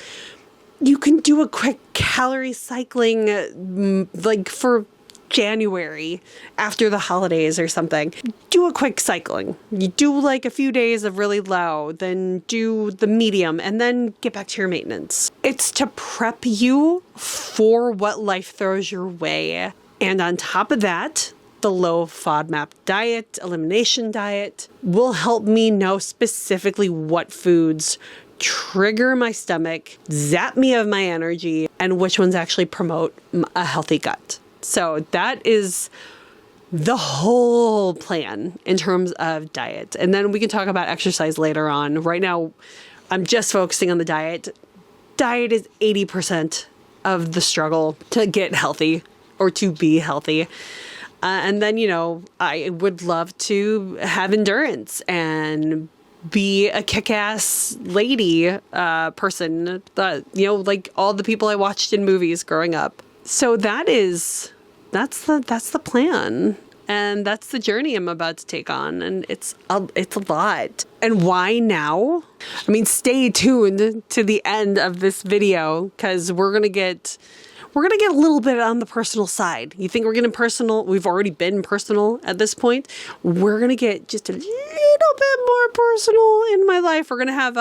you can do a quick calorie cycling, like for January after the holidays or something. Do a quick cycling. You do like a few days of really low, then do the medium, and then get back to your maintenance. It's to prep you for what life throws your way. And on top of that, the Low FODMAP diet, elimination diet, will help me know specifically what foods trigger my stomach, zap me of my energy, and which ones actually promote a healthy gut. So that is the whole plan in terms of diet. And then we can talk about exercise later on. Right now, I'm just focusing on the diet. Diet is 80% of the struggle to get healthy or to be healthy. And then, you know, I would love to have endurance and be a kick-ass lady person, you know, like all the people I watched in movies growing up. So that's the plan. And that's the journey I'm about to take on. And it's a lot. And why now? I mean, stay tuned to the end of this video, because we're going to get a little bit on the personal side. You think we're getting personal? We've already been personal at this point. We're going to get just a little bit more personal in my life. We're going to have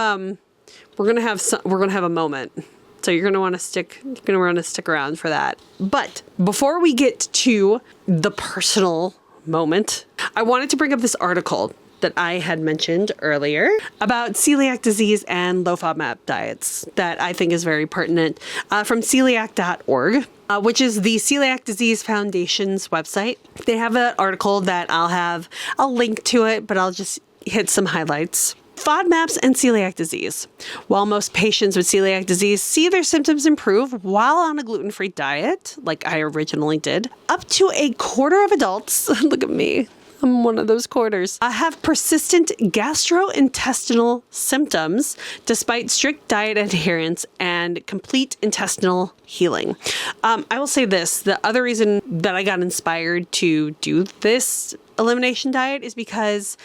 a moment. So you're going to want to stick around for that. But before we get to the personal moment, I wanted to bring up this article that I had mentioned earlier about celiac disease and low FODMAP diets that I think is very pertinent, from celiac.org, which is the Celiac Disease Foundation's website. They have an article that I'll link to it, but I'll just hit some highlights. FODMAPs and celiac disease. While most patients with celiac disease see their symptoms improve while on a gluten-free diet, like I originally did, up to a quarter of adults, look at me, I'm one of those quarters, have persistent gastrointestinal symptoms despite strict diet adherence and complete intestinal healing. I will say this, the other reason that I got inspired to do this elimination diet is because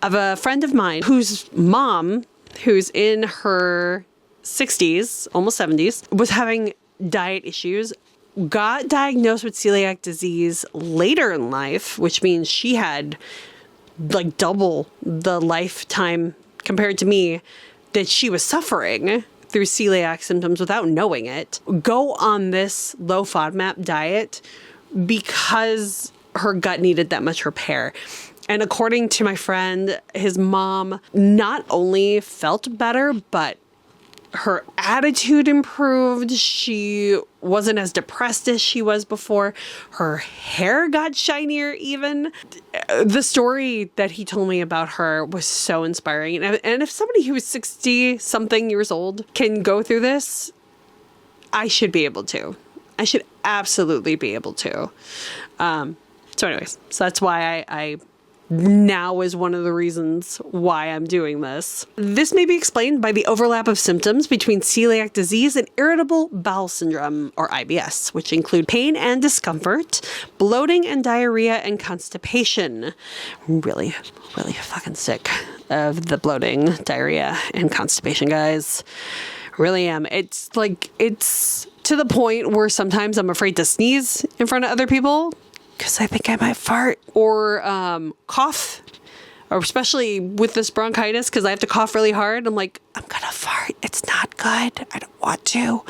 of a friend of mine whose mom, who's in her 60s, almost 70s, was having diet issues, got diagnosed with celiac disease later in life, which means she had like double the lifetime compared to me that she was suffering through celiac symptoms without knowing it, go on this low FODMAP diet because her gut needed that much repair. And according to my friend, his mom not only felt better, but her attitude improved. She wasn't as depressed as she was before. Her hair got shinier even. The story that he told me about her was so inspiring. And if somebody who is 60-something years old can go through this, I should be able to. I should absolutely be able to. So anyways, so that's why I now is one of the reasons why I'm doing this. This may be explained by the overlap of symptoms between celiac disease and irritable bowel syndrome, or IBS, which include pain and discomfort, bloating and diarrhea, and constipation. Really fucking sick of the bloating, diarrhea, and constipation, guys. Really am. It's to the point where sometimes I'm afraid to sneeze in front of other people because I think I might fart or cough, or especially with this bronchitis, because I have to cough really hard. I'm like, I'm gonna fart. It's not good. I don't want to.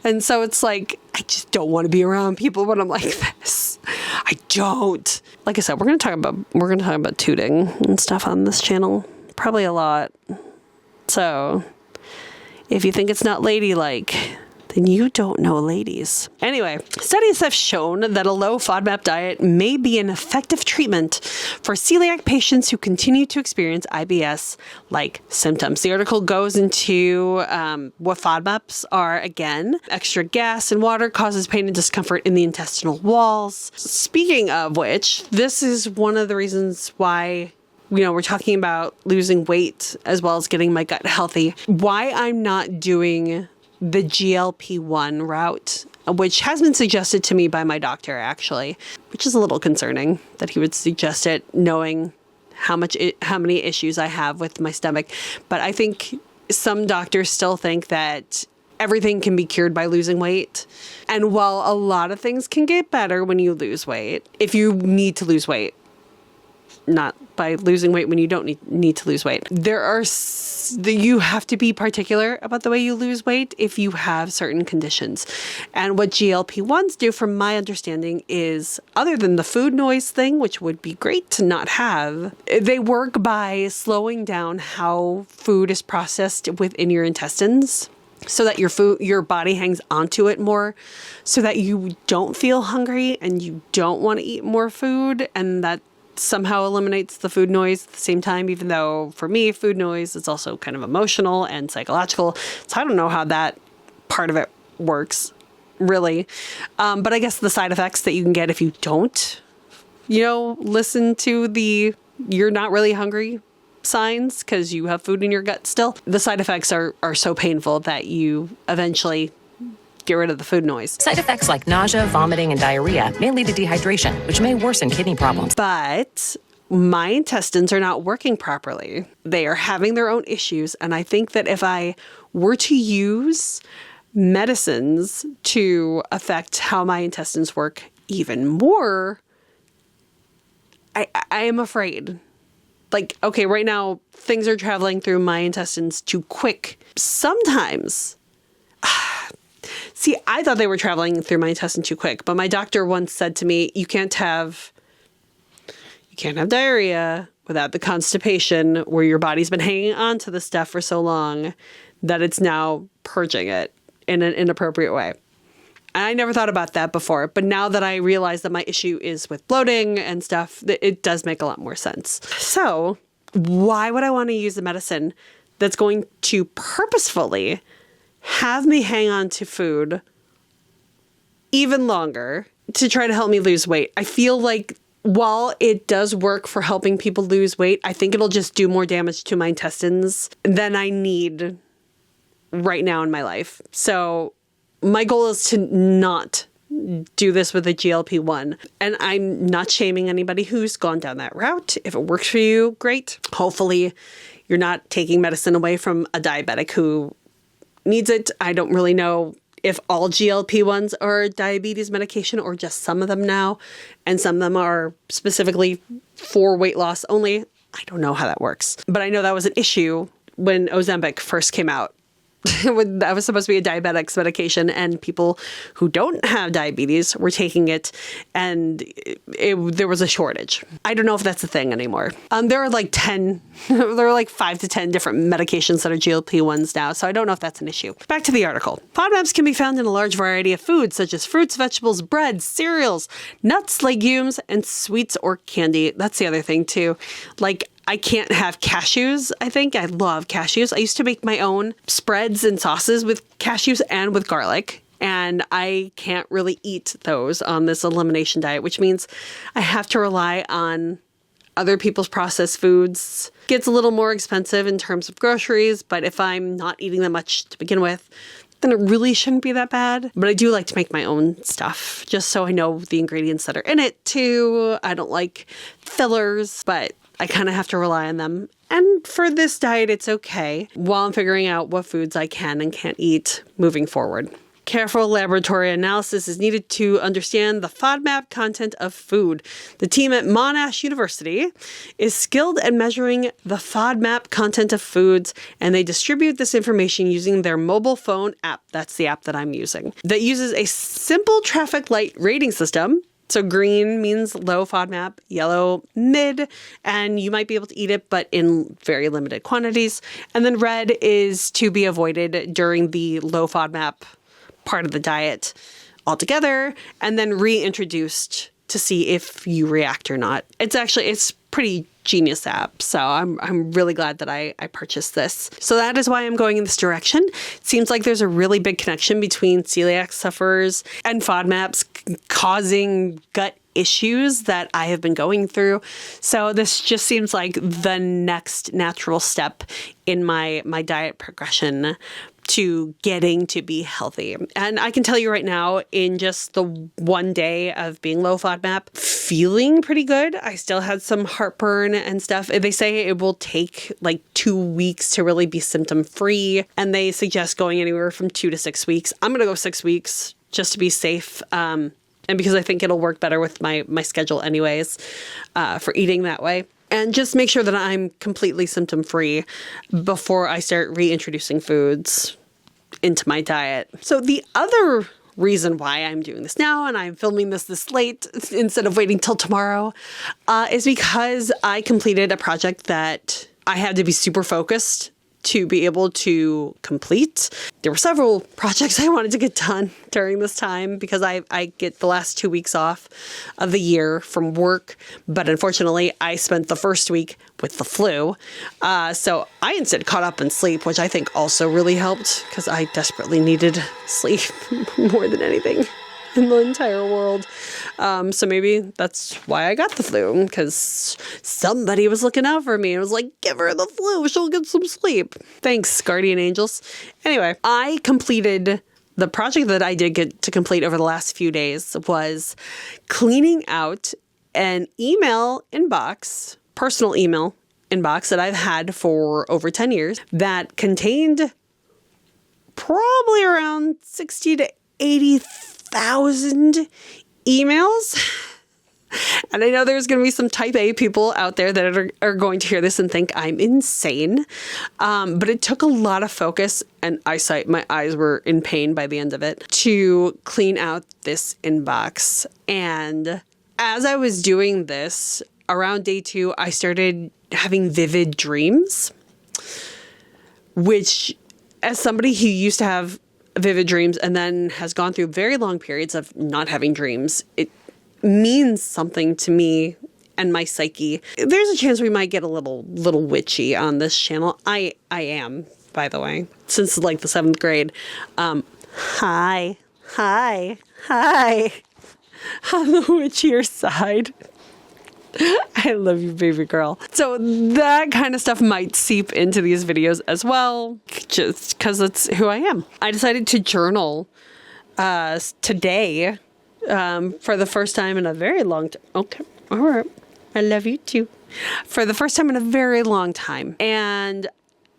And so it's like, I just don't want to be around people when I'm like this. I don't. Like I said, we're gonna talk about tooting and stuff on this channel, probably a lot. So if you think it's not ladylike, then you don't know ladies. Anyway, studies have shown that a low FODMAP diet may be an effective treatment for celiac patients who continue to experience IBS-like symptoms. The article goes into what FODMAPs are again. Extra gas and water causes pain and discomfort in the intestinal walls. Speaking of which, this is one of the reasons why we're talking about losing weight as well as getting my gut healthy. Why I'm not doing the GLP-1 route, which has been suggested to me by my doctor, actually, which is a little concerning that he would suggest it, knowing how many issues I have with my stomach. But I think some doctors still think that everything can be cured by losing weight. And while a lot of things can get better when you lose weight, if you need to lose weight, not by losing weight when you don't need to lose weight. You have to be particular about the way you lose weight if you have certain conditions. And what GLP-1s do, from my understanding, is, other than the food noise thing, which would be great to not have, they work by slowing down how food is processed within your intestines, so that your body hangs onto it more, so that you don't feel hungry and you don't want to eat more food, and that somehow eliminates the food noise at the same time, even though for me, food noise is also kind of emotional and psychological. So I don't know how that part of it works, really. But I guess the side effects that you can get if you don't, listen to the you're not really hungry signs because you have food in your gut still. The side effects are so painful that you eventually get rid of the food noise. Side effects like nausea, vomiting, and diarrhea may lead to dehydration, which may worsen kidney problems. But my intestines are not working properly. They are having their own issues. And I think that if I were to use medicines to affect how my intestines work even more, I am afraid. Like, okay, right now, things are traveling through my intestines too quick. Sometimes See, I thought they were traveling through my intestine too quick, but my doctor once said to me, you can't have diarrhea without the constipation where your body's been hanging on to the stuff for so long that it's now purging it in an inappropriate way. I never thought about that before, but now that I realize that my issue is with bloating and stuff, it does make a lot more sense. So why would I want to use a medicine that's going to purposefully have me hang on to food even longer to try to help me lose weight? I feel like while it does work for helping people lose weight, I think it'll just do more damage to my intestines than I need right now in my life. So my goal is to not do this with a GLP-1. And I'm not shaming anybody who's gone down that route. If it works for you, great. Hopefully you're not taking medicine away from a diabetic who needs it. I don't really know if all GLP-1s are diabetes medication or just some of them now. And some of them are specifically for weight loss only. I don't know how that works. But I know that was an issue when Ozempic first came out. That was supposed to be a diabetic's medication, and people who don't have diabetes were taking it, and there was a shortage. I don't know if that's a thing anymore. There are like 5 to 10 different medications that are GLP-1s now, so I don't know if that's an issue. Back to the article. FODMAPs can be found in a large variety of foods, such as fruits, vegetables, bread, cereals, nuts, legumes, and sweets or candy. That's the other thing, too. Like, I can't have cashews, I think. I love cashews. I used to make my own spreads and sauces with cashews and with garlic, and I can't really eat those on this elimination diet, which means I have to rely on other people's processed foods. It gets a little more expensive in terms of groceries, but if I'm not eating that much to begin with, then it really shouldn't be that bad. But I do like to make my own stuff, just so I know the ingredients that are in it, too. I don't like fillers, but I kind of have to rely on them. And for this diet, it's okay while I'm figuring out what foods I can and can't eat moving forward. Careful laboratory analysis is needed to understand the FODMAP content of food. The team at Monash University is skilled at measuring the FODMAP content of foods, and they distribute this information using their mobile phone app. That's the app that I'm using. That uses a simple traffic light rating system. So green means low FODMAP, yellow mid, and you might be able to eat it, but in very limited quantities. And then red is to be avoided during the low FODMAP part of the diet altogether, and then reintroduced to see if you react or not. It's pretty genius app. So I'm really glad that I purchased this. So that is why I'm going in this direction. It seems like there's a really big connection between celiac sufferers and FODMAPs causing gut issues that I have been going through. So this just seems like the next natural step in my diet progression to getting to be healthy. And I can tell you right now, in just the one day of being low FODMAP, feeling pretty good. I still had some heartburn and stuff. They say it will take like 2 weeks to really be symptom free. And they suggest going anywhere from 2 to 6 weeks. I'm going to go 6 weeks just to be safe. And because I think it'll work better with my schedule anyways, for eating that way. And just make sure that I'm completely symptom-free before I start reintroducing foods into my diet. So the other reason why I'm doing this now, and I'm filming this late instead of waiting till tomorrow, is because I completed a project that I had to be super focused to be able to complete. There were several projects I wanted to get done during this time because I get the last 2 weeks off of the year from work. But unfortunately, I spent the first week with the flu. So I instead caught up in sleep, which I think also really helped because I desperately needed sleep more than anything in the entire world. So maybe that's why I got the flu, because somebody was looking out for me and was like, give her the flu, she'll get some sleep. Thanks, guardian angels. Anyway, I completed the project that I did get to complete over the last few days was cleaning out an email inbox, personal email inbox that I've had for over 10 years that contained probably around 60 to 80,000 emails. And And I know there's going to be some type A people out there that are going to hear this and think I'm insane. But it took a lot of focus and eyesight. My eyes were in pain by the end of it to clean out this inbox. And as I was doing this, around day 2, I started having vivid dreams, which, as somebody who used to have vivid dreams and then has gone through very long periods of not having dreams, it means something to me and my psyche. There's a chance we might get a little witchy on this channel. I am, by the way, since like the 7th grade. Hi on the witchier side. I love you, baby girl. So that kind of stuff might seep into these videos as well, just because it's who I am. I decided to journal today for the first time in a very long time. Okay, all right. I love you too. For the first time in a very long time. And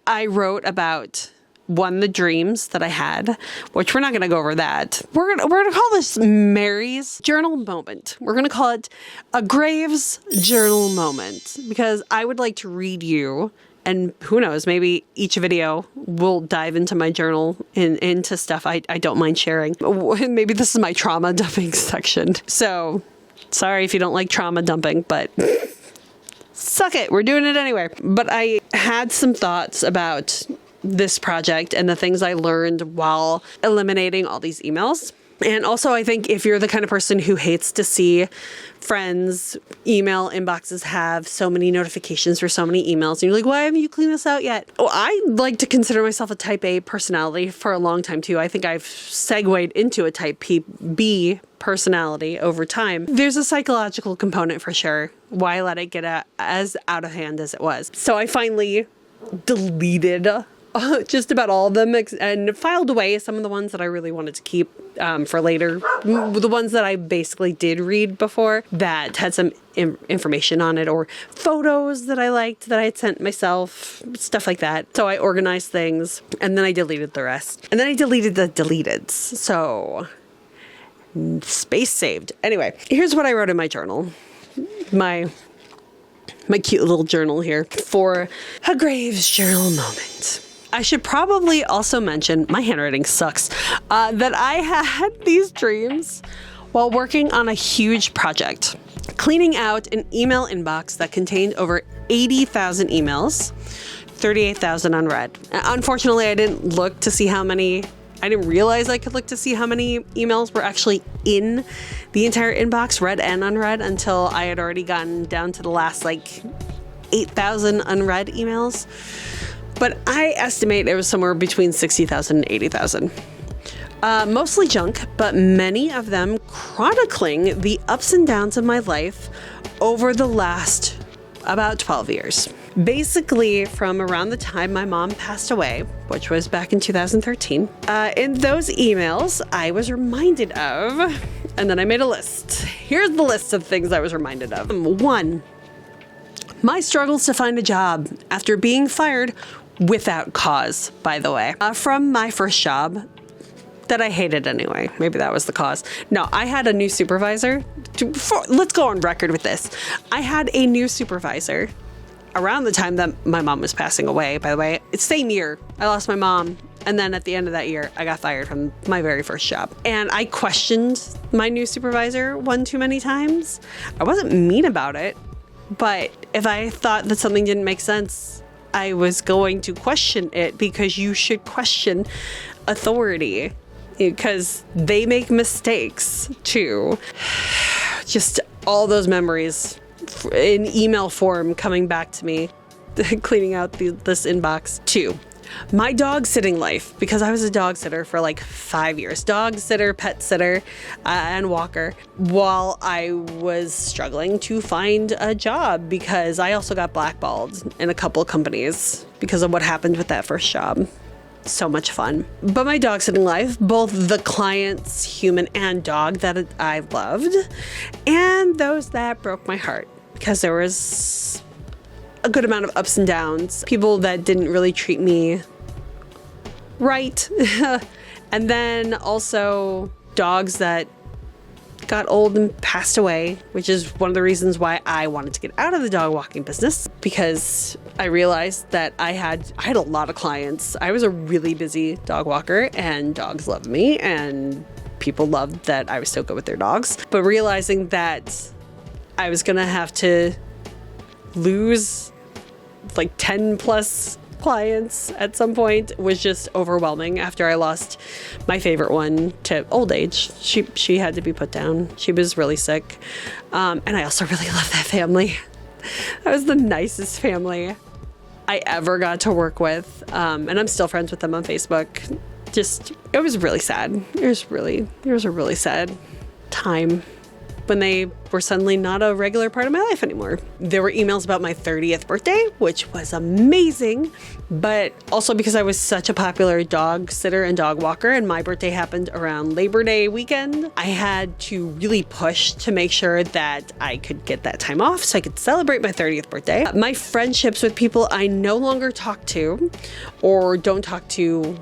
I wrote about the dreams that I had, which we're not going to go over that. We're gonna call this Mary's journal moment. We're going to call it a Graves journal moment, because I would like to read you, and who knows, maybe each video will dive into my journal into stuff I don't mind sharing. Maybe this is my trauma dumping section. So sorry if you don't like trauma dumping, but suck it. We're doing it anyway. But I had some thoughts about this project and the things I learned while eliminating all these emails. And also, I think if you're the kind of person who hates to see friends' email inboxes have so many notifications for so many emails, and you're like, why haven't you cleaned this out yet? Oh, I like to consider myself a type A personality for a long time too. I think I've segued into a type B personality over time. There's a psychological component for sure. Why let it get as out of hand as it was? So I finally deleted just about all of them and filed away some of the ones that I really wanted to keep for later. The ones that I basically did read before that had some information on it, or photos that I liked that I had sent myself, stuff like that. So I organized things and then I deleted the rest. And then I deleted the deleteds. So space saved. Anyway, here's what I wrote in my journal. My cute little journal here for a Graves journal moment. I should probably also mention, my handwriting sucks, that I had these dreams while working on a huge project, cleaning out an email inbox that contained over 80,000 emails, 38,000 unread. Unfortunately, I didn't look to see how many. I didn't realize I could look to see how many emails were actually in the entire inbox, read and unread, until I had already gotten down to the last 8,000 unread emails. But I estimate it was somewhere between 60,000 and 80,000. Mostly junk, but many of them chronicling the ups and downs of my life over the last about 12 years. Basically, from around the time my mom passed away, which was back in 2013, in those emails, I was reminded of, and then I made a list. Here's the list of things I was reminded of. 1, my struggles to find a job after being fired without cause, by the way, from my first job that I hated anyway. Maybe that was the cause. No, I had a new supervisor. Let's go on record with this. I had a new supervisor around the time that my mom was passing away, by the way. It's same year. I lost my mom. And then at the end of that year, I got fired from my very first job. And I questioned my new supervisor one too many times. I wasn't mean about it, but if I thought that something didn't make sense, I was going to question it, because you should question authority, because they make mistakes too. Just all those memories in email form coming back to me, cleaning out this inbox. 2, my dog sitting life, because I was a dog sitter for 5 years. Dog sitter, pet sitter, and walker, while I was struggling to find a job, because I also got blackballed in a couple of companies because of what happened with that first job. So much fun. But my dog sitting life, both the clients, human and dog, that I loved, and those that broke my heart, because there was a good amount of ups and downs. People that didn't really treat me right. And then also dogs that got old and passed away, which is one of the reasons why I wanted to get out of the dog walking business, because I realized that I had a lot of clients. I was a really busy dog walker, and dogs loved me, and people loved that I was so good with their dogs. But realizing that I was gonna have to lose like 10 plus clients at some point was just overwhelming. After I lost my favorite one to old age, she had to be put down. She was really sick, and I also really love that family. That was the nicest family I ever got to work with, and I'm still friends with them on Facebook. Just, it was really sad. It was a really sad time when they were suddenly not a regular part of my life anymore. There were emails about my 30th birthday, which was amazing, but also because I was such a popular dog sitter and dog walker, and my birthday happened around Labor Day weekend, I had to really push to make sure that I could get that time off so I could celebrate my 30th birthday. My friendships with people I no longer talk to or don't talk to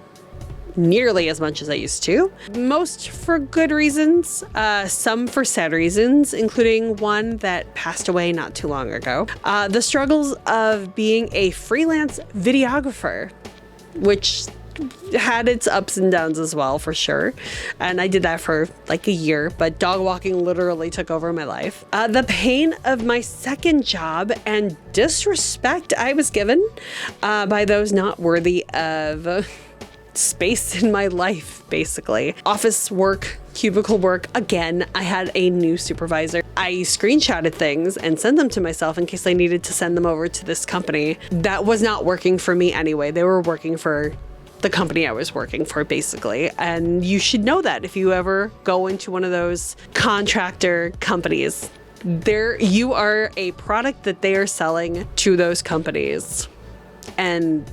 nearly as much as I used to. Most for good reasons, some for sad reasons, including one that passed away not too long ago. The struggles of being a freelance videographer, which had its ups and downs as well, for sure. And I did that for like a year, but dog walking literally took over my life. The pain of my second job and disrespect I was given by those not worthy of space in my life, basically. Office work, cubicle work. Again, I had a new supervisor. I screenshotted things and sent them to myself in case I needed to send them over to this company. That was not working for me anyway. They were working for the company I was working for, basically. And you should know that if you ever go into one of those contractor companies. You are a product that they are selling to those companies. And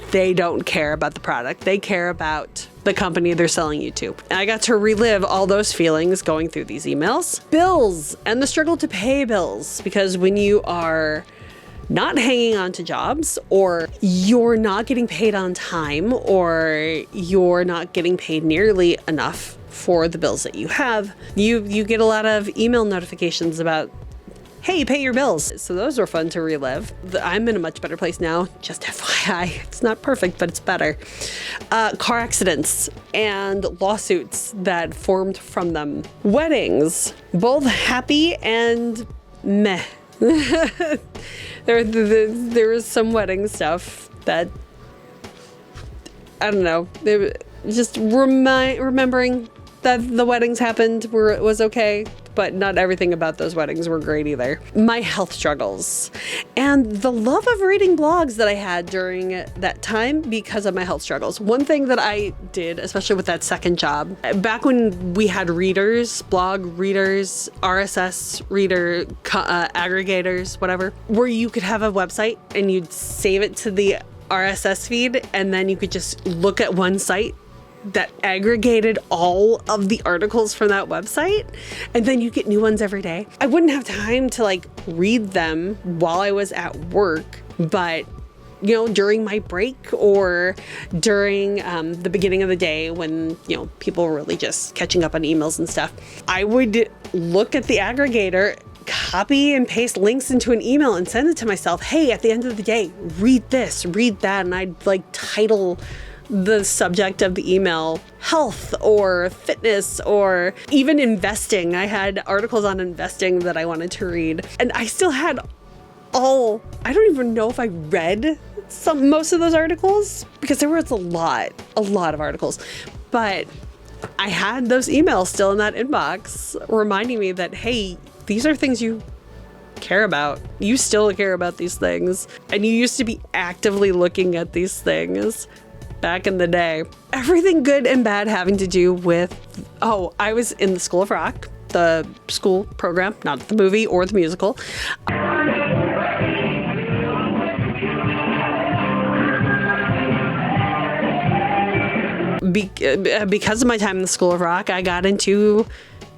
they don't care about the product. They care about the company they're selling you to. And I got to relive all those feelings going through these emails. Bills and the struggle to pay bills, because when you are not hanging on to jobs, or you're not getting paid on time, or you're not getting paid nearly enough for the bills that you have, you get a lot of email notifications about, hey, pay your bills. So those were fun to relive. I'm in a much better place now, just FYI. It's not perfect, but it's better. Car accidents and lawsuits that formed from them. Weddings, both happy and meh. There was some wedding stuff that, I don't know, just remembering that the weddings happened was okay, but not everything about those weddings were great either. My health struggles and the love of reading blogs that I had during that time because of my health struggles. One thing that I did, especially with that second job, back when we had readers, blog readers, RSS reader, aggregators, whatever, where you could have a website and you'd save it to the RSS feed, and then you could just look at one site that aggregated all of the articles from that website, and then you get new ones every day. I wouldn't have time to like read them while I was at work, but you know, during my break or during the beginning of the day when, you know, people were really just catching up on emails and stuff, I would look at the aggregator, copy and paste links into an email and send it to myself. Hey, at the end of the day, read this, read that, and I'd like title the subject of the email health or fitness or even investing. I had articles on investing that I wanted to read, and I still had I don't even know if I read most of those articles because there was a lot of articles, but I had those emails still in that inbox reminding me that, hey, these are things you care about. You still care about these things, and you used to be actively looking at these things back in the day. Everything good and bad having to do with, I was in the School of Rock, the school program, not the movie or the musical. Because of my time in the School of Rock, I got into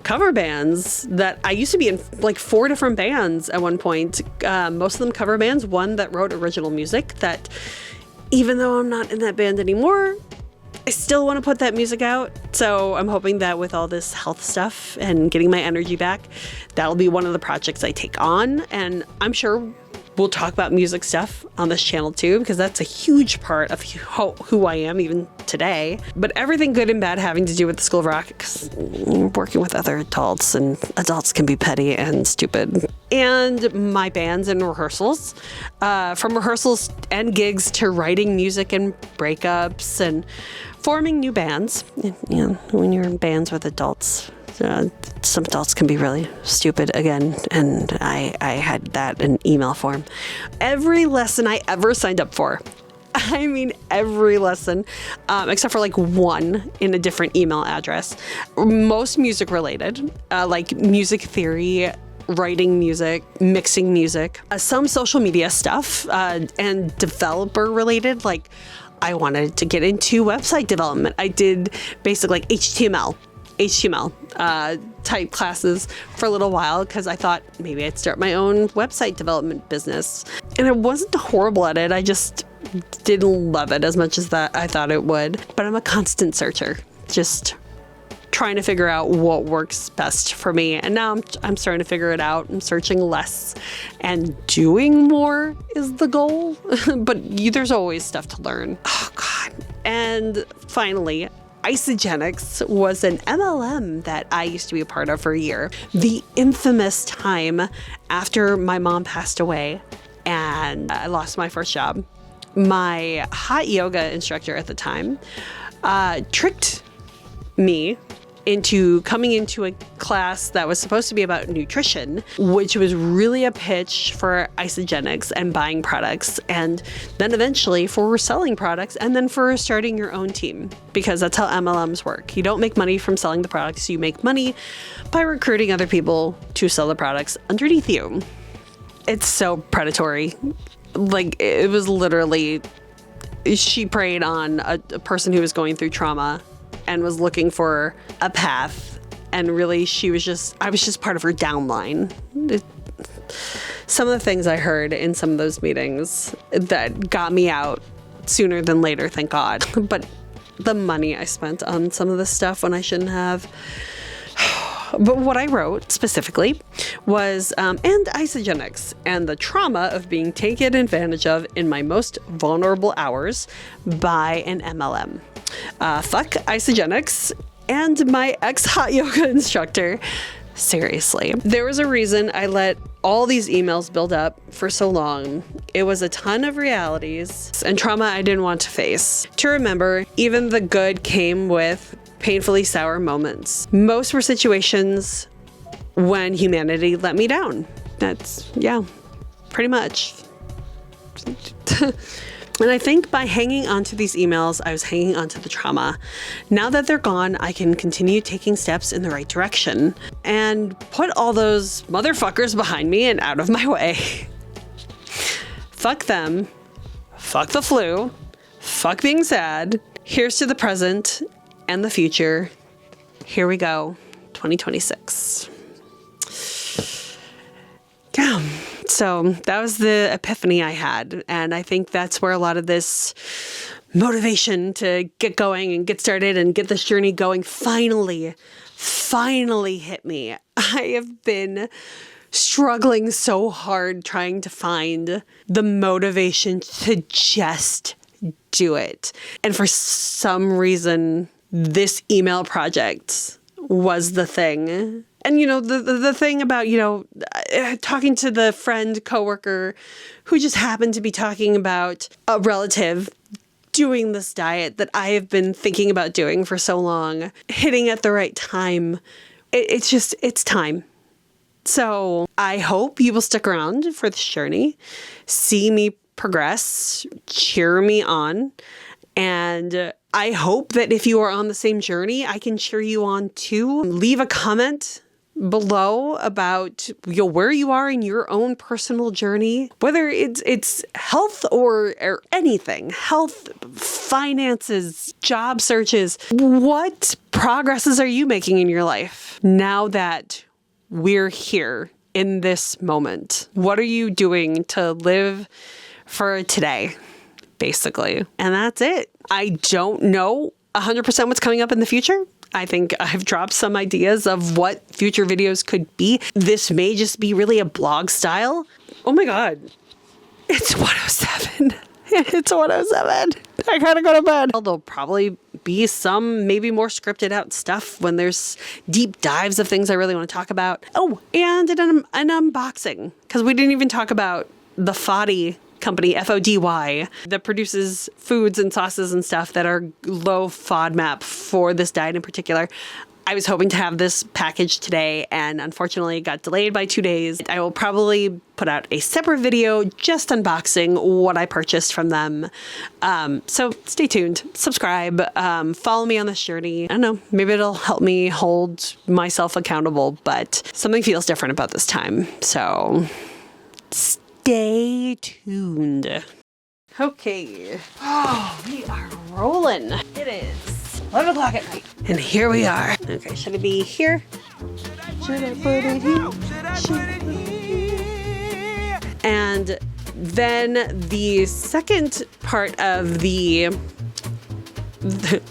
cover bands that I used to be in like 4 different bands at one point. Most of them cover bands, one that wrote original music that, even though I'm not in that band anymore, I still want to put that music out. So I'm hoping that with all this health stuff and getting my energy back, that'll be one of the projects I take on. And I'm sure we'll talk about music stuff on this channel too, because that's a huge part of who I am even today. But everything good and bad having to do with the School of Rock, because working with other adults, and adults can be petty and stupid. And my bands and rehearsals, from rehearsals and gigs to writing music and breakups and forming new bands. You know, when you're in bands with adults, some adults can be really stupid again, and I had that in email form. Every lesson I ever signed up for, I mean every lesson, except for like one in a different email address, most music related, like music theory, writing music, mixing music, some social media stuff, and developer related, like I wanted to get into website development. I did basically like HTML type classes for a little while because I thought maybe I'd start my own website development business. And I wasn't horrible at it. I just didn't love it as much as that I thought it would. But I'm a constant searcher, just trying to figure out what works best for me. And now I'm starting to figure it out. I'm searching less and doing more is the goal. But there's always stuff to learn. Oh God. And finally, Isagenix was an MLM that I used to be a part of for a year. The infamous time after my mom passed away and I lost my first job. My hot yoga instructor at the time tricked me into coming into a class that was supposed to be about nutrition, which was really a pitch for Isagenix and buying products, and then eventually for selling products, and then for starting your own team, because that's how MLMs work. You don't make money from selling the products, you make money by recruiting other people to sell the products underneath you. It's so predatory. Like, it was literally, she preyed on a person who was going through trauma and was looking for a path, and really I was just part of her downline. Some of the things I heard in some of those meetings that got me out sooner than later, thank God. But the money I spent on some of this stuff when I shouldn't have. But what I wrote specifically was, and Isagenix and the trauma of being taken advantage of in my most vulnerable hours by an MLM. Fuck Isagenix and my ex-hot yoga instructor. Seriously. There was a reason I let all these emails build up for so long. It was a ton of realities and trauma I didn't want to face. To remember, even the good came with painfully sour moments. Most were situations when humanity let me down. That's, yeah, pretty much. And I think by hanging onto these emails, I was hanging onto the trauma. Now that they're gone, I can continue taking steps in the right direction and put all those motherfuckers behind me and out of my way. Fuck them. Fuck the flu. Fuck being sad. Here's to the present and the future. Here we go. 2026. Yeah. So that was the epiphany I had. And I think that's where a lot of this motivation to get going and get started and get this journey going finally hit me. I have been struggling so hard trying to find the motivation to just do it. And for some reason, this email project was the thing. And, you know, the thing about, you know, talking to the friend, coworker who just happened to be talking about a relative doing this diet that I have been thinking about doing for so long, hitting at the right time. It's time. So I hope you will stick around for this journey, see me progress, cheer me on. And I hope that if you are on the same journey, I can cheer you on too. Leave a comment below about where you are in your own personal journey, whether it's health or anything, health, finances, job searches. What progresses are you making in your life now that we're here in this moment? What are you doing to live for today, basically? And that's it. I don't know 100% what's coming up in the future. I think I've dropped some ideas of what future videos could be. This may just be really a blog style. Oh my God. It's 1:07. It's 1:07. I gotta go to bed. There'll probably be some maybe more scripted out stuff when there's deep dives of things I really want to talk about. Oh, and an unboxing, because we didn't even talk about the FODY company, FODY, that produces foods and sauces and stuff that are low FODMAP for this diet in particular. I was hoping to have this package today, and unfortunately it got delayed by 2 days. I will probably put out a separate video just unboxing what I purchased from them. So stay tuned, subscribe, follow me on this journey. I don't know, maybe it'll help me hold myself accountable, but something feels different about this time. So stay tuned. Okay. Oh, we are rolling. It is 11 o'clock at night. And here we are. Okay, should it be here? Should I put it here? And then the second part of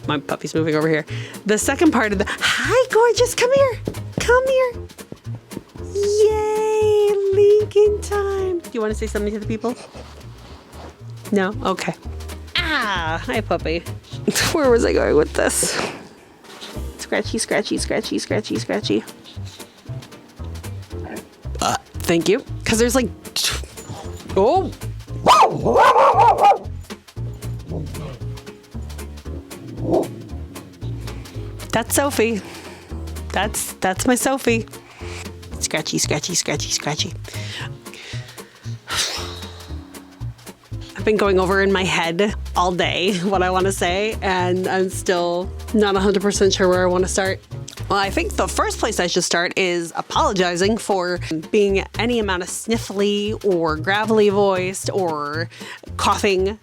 my puppy's moving over here. The second part of hi, gorgeous, come here. Come here. Yay, Lincoln time. Do you want to say something to the people? No? Okay. Ah, hi, puppy. Where was I going with this? Scratchy, scratchy, scratchy, scratchy, scratchy. Thank you. Because there's like... Oh! That's Sophie. That's my Sophie. Scratchy, scratchy, scratchy, scratchy. I've been going over in my head all day what I want to say, and I'm still not 100% sure where I want to start. Well, I think the first place I should start is apologizing for being any amount of sniffly or gravelly voiced or coughing,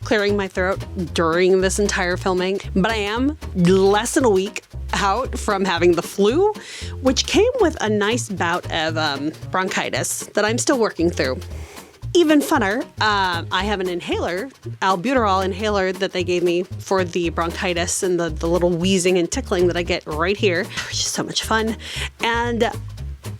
clearing my throat during this entire filming. But I am less than a week out from having the flu, which came with a nice bout of bronchitis that I'm still working through. Even funner, I have an inhaler, albuterol inhaler that they gave me for the bronchitis and the little wheezing and tickling that I get right here, which is so much fun. And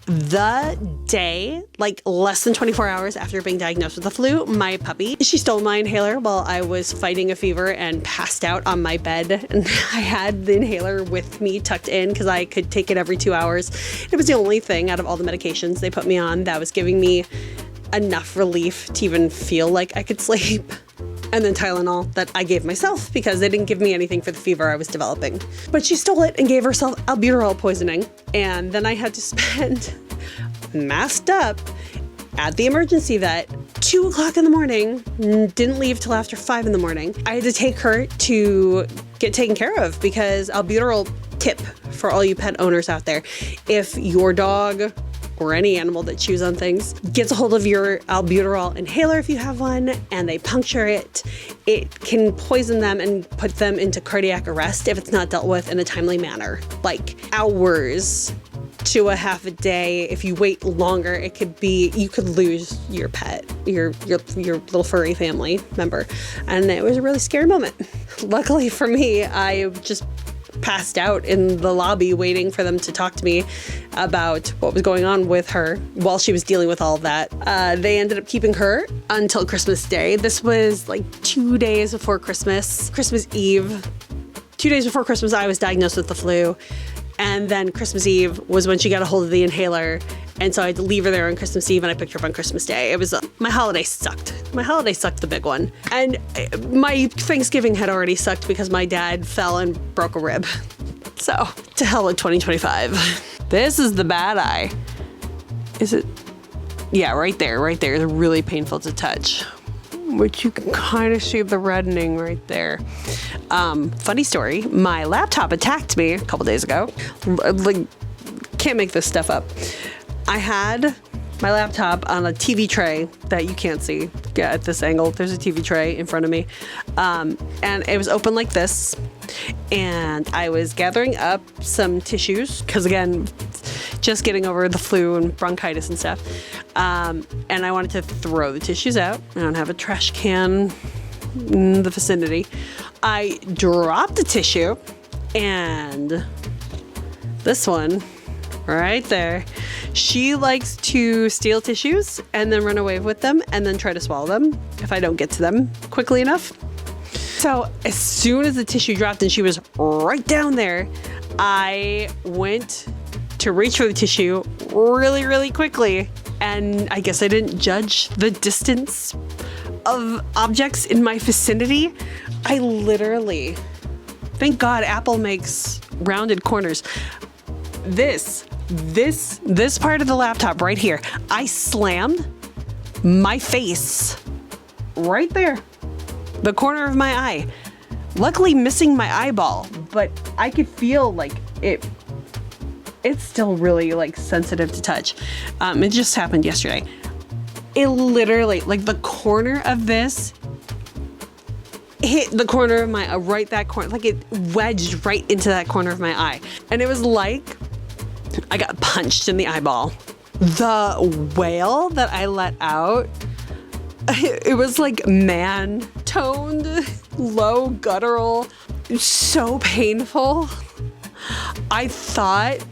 the day, like less than 24 hours after being diagnosed with the flu, my puppy, she stole my inhaler while I was fighting a fever and passed out on my bed. And I had the inhaler with me tucked in because I could take it every 2 hours. It was the only thing out of all the medications they put me on that was giving me enough relief to even feel like I could sleep. And then Tylenol that I gave myself because they didn't give me anything for the fever I was developing. But she stole it and gave herself albuterol poisoning. And then I had to spend masked up at the emergency vet 2 o'clock in the morning, didn't leave till after 5 in the morning. I had to take her to get taken care of because albuterol tip for all you pet owners out there. If your dog or any animal that chews on things gets a hold of your albuterol inhaler, if you have one, and they puncture it, it can poison them and put them into cardiac arrest if it's not dealt with in a timely manner. Like hours to a half a day. If you wait longer, it could be, you could lose your pet, your little furry family member. And it was a really scary moment. Luckily for me, I just passed out in the lobby waiting for them to talk to me about what was going on with her while she was dealing with all of that. They ended up keeping her until Christmas Day. This was like 2 days before Christmas Eve. 2 days before Christmas, I was diagnosed with the flu. And then Christmas Eve was when she got a hold of the inhaler. And so I had to leave her there on Christmas Eve, and I picked her up on Christmas Day. It was, my holiday sucked. My holiday sucked, the big one. And my Thanksgiving had already sucked because my dad fell and broke a rib. So, to hell with 2025. This is the bad eye. Is it? Yeah, right there. It's really painful to touch. Which you can kind of see the reddening right there. Funny story, my laptop attacked me a couple days ago. Like, can't make this stuff up. I had my laptop on a TV tray that you can't see. Yeah, at this angle, there's a TV tray in front of me. And it was open like this. And I was gathering up some tissues, because again, just getting over the flu and bronchitis and stuff. And I wanted to throw the tissues out. I don't have a trash can in the vicinity. I dropped the tissue, and this one right there, she likes to steal tissues and then run away with them and then try to swallow them if I don't get to them quickly enough. So as soon as the tissue dropped and she was right down there, I went to reach for the tissue really, really quickly. And I guess I didn't judge the distance of objects in my vicinity. I literally, thank God Apple makes rounded corners. This part of the laptop right here, I slammed my face right there, the corner of my eye. Luckily missing my eyeball, but I could feel like it's still really like sensitive to touch. It just happened yesterday. It literally, like the corner of this hit the corner of my that corner, like it wedged right into that corner of my eye. And it was like I got punched in the eyeball. The wail that I let out, it was like man-toned, low guttural, so painful. I thought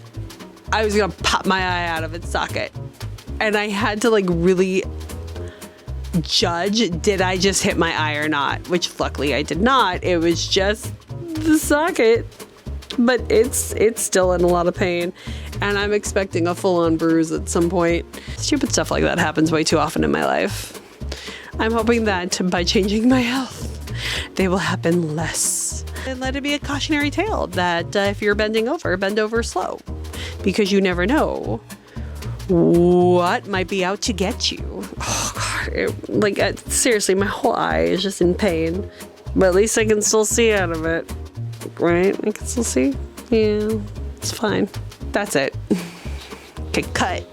I was gonna pop my eye out of its socket. And I had to like really judge, did I just hit my eye or not? Which luckily I did not. It was just the socket. But it's still in a lot of pain. And I'm expecting a full-on bruise at some point. Stupid stuff like that happens way too often in my life. I'm hoping that by changing my health, they will happen less. And let it be a cautionary tale that if you're bending over, bend over slow. Because you never know what might be out to get you. Oh God, seriously, my whole eye is just in pain. But at least I can still see out of it, right? I can still see. Yeah, it's fine. That's it. Okay, cut.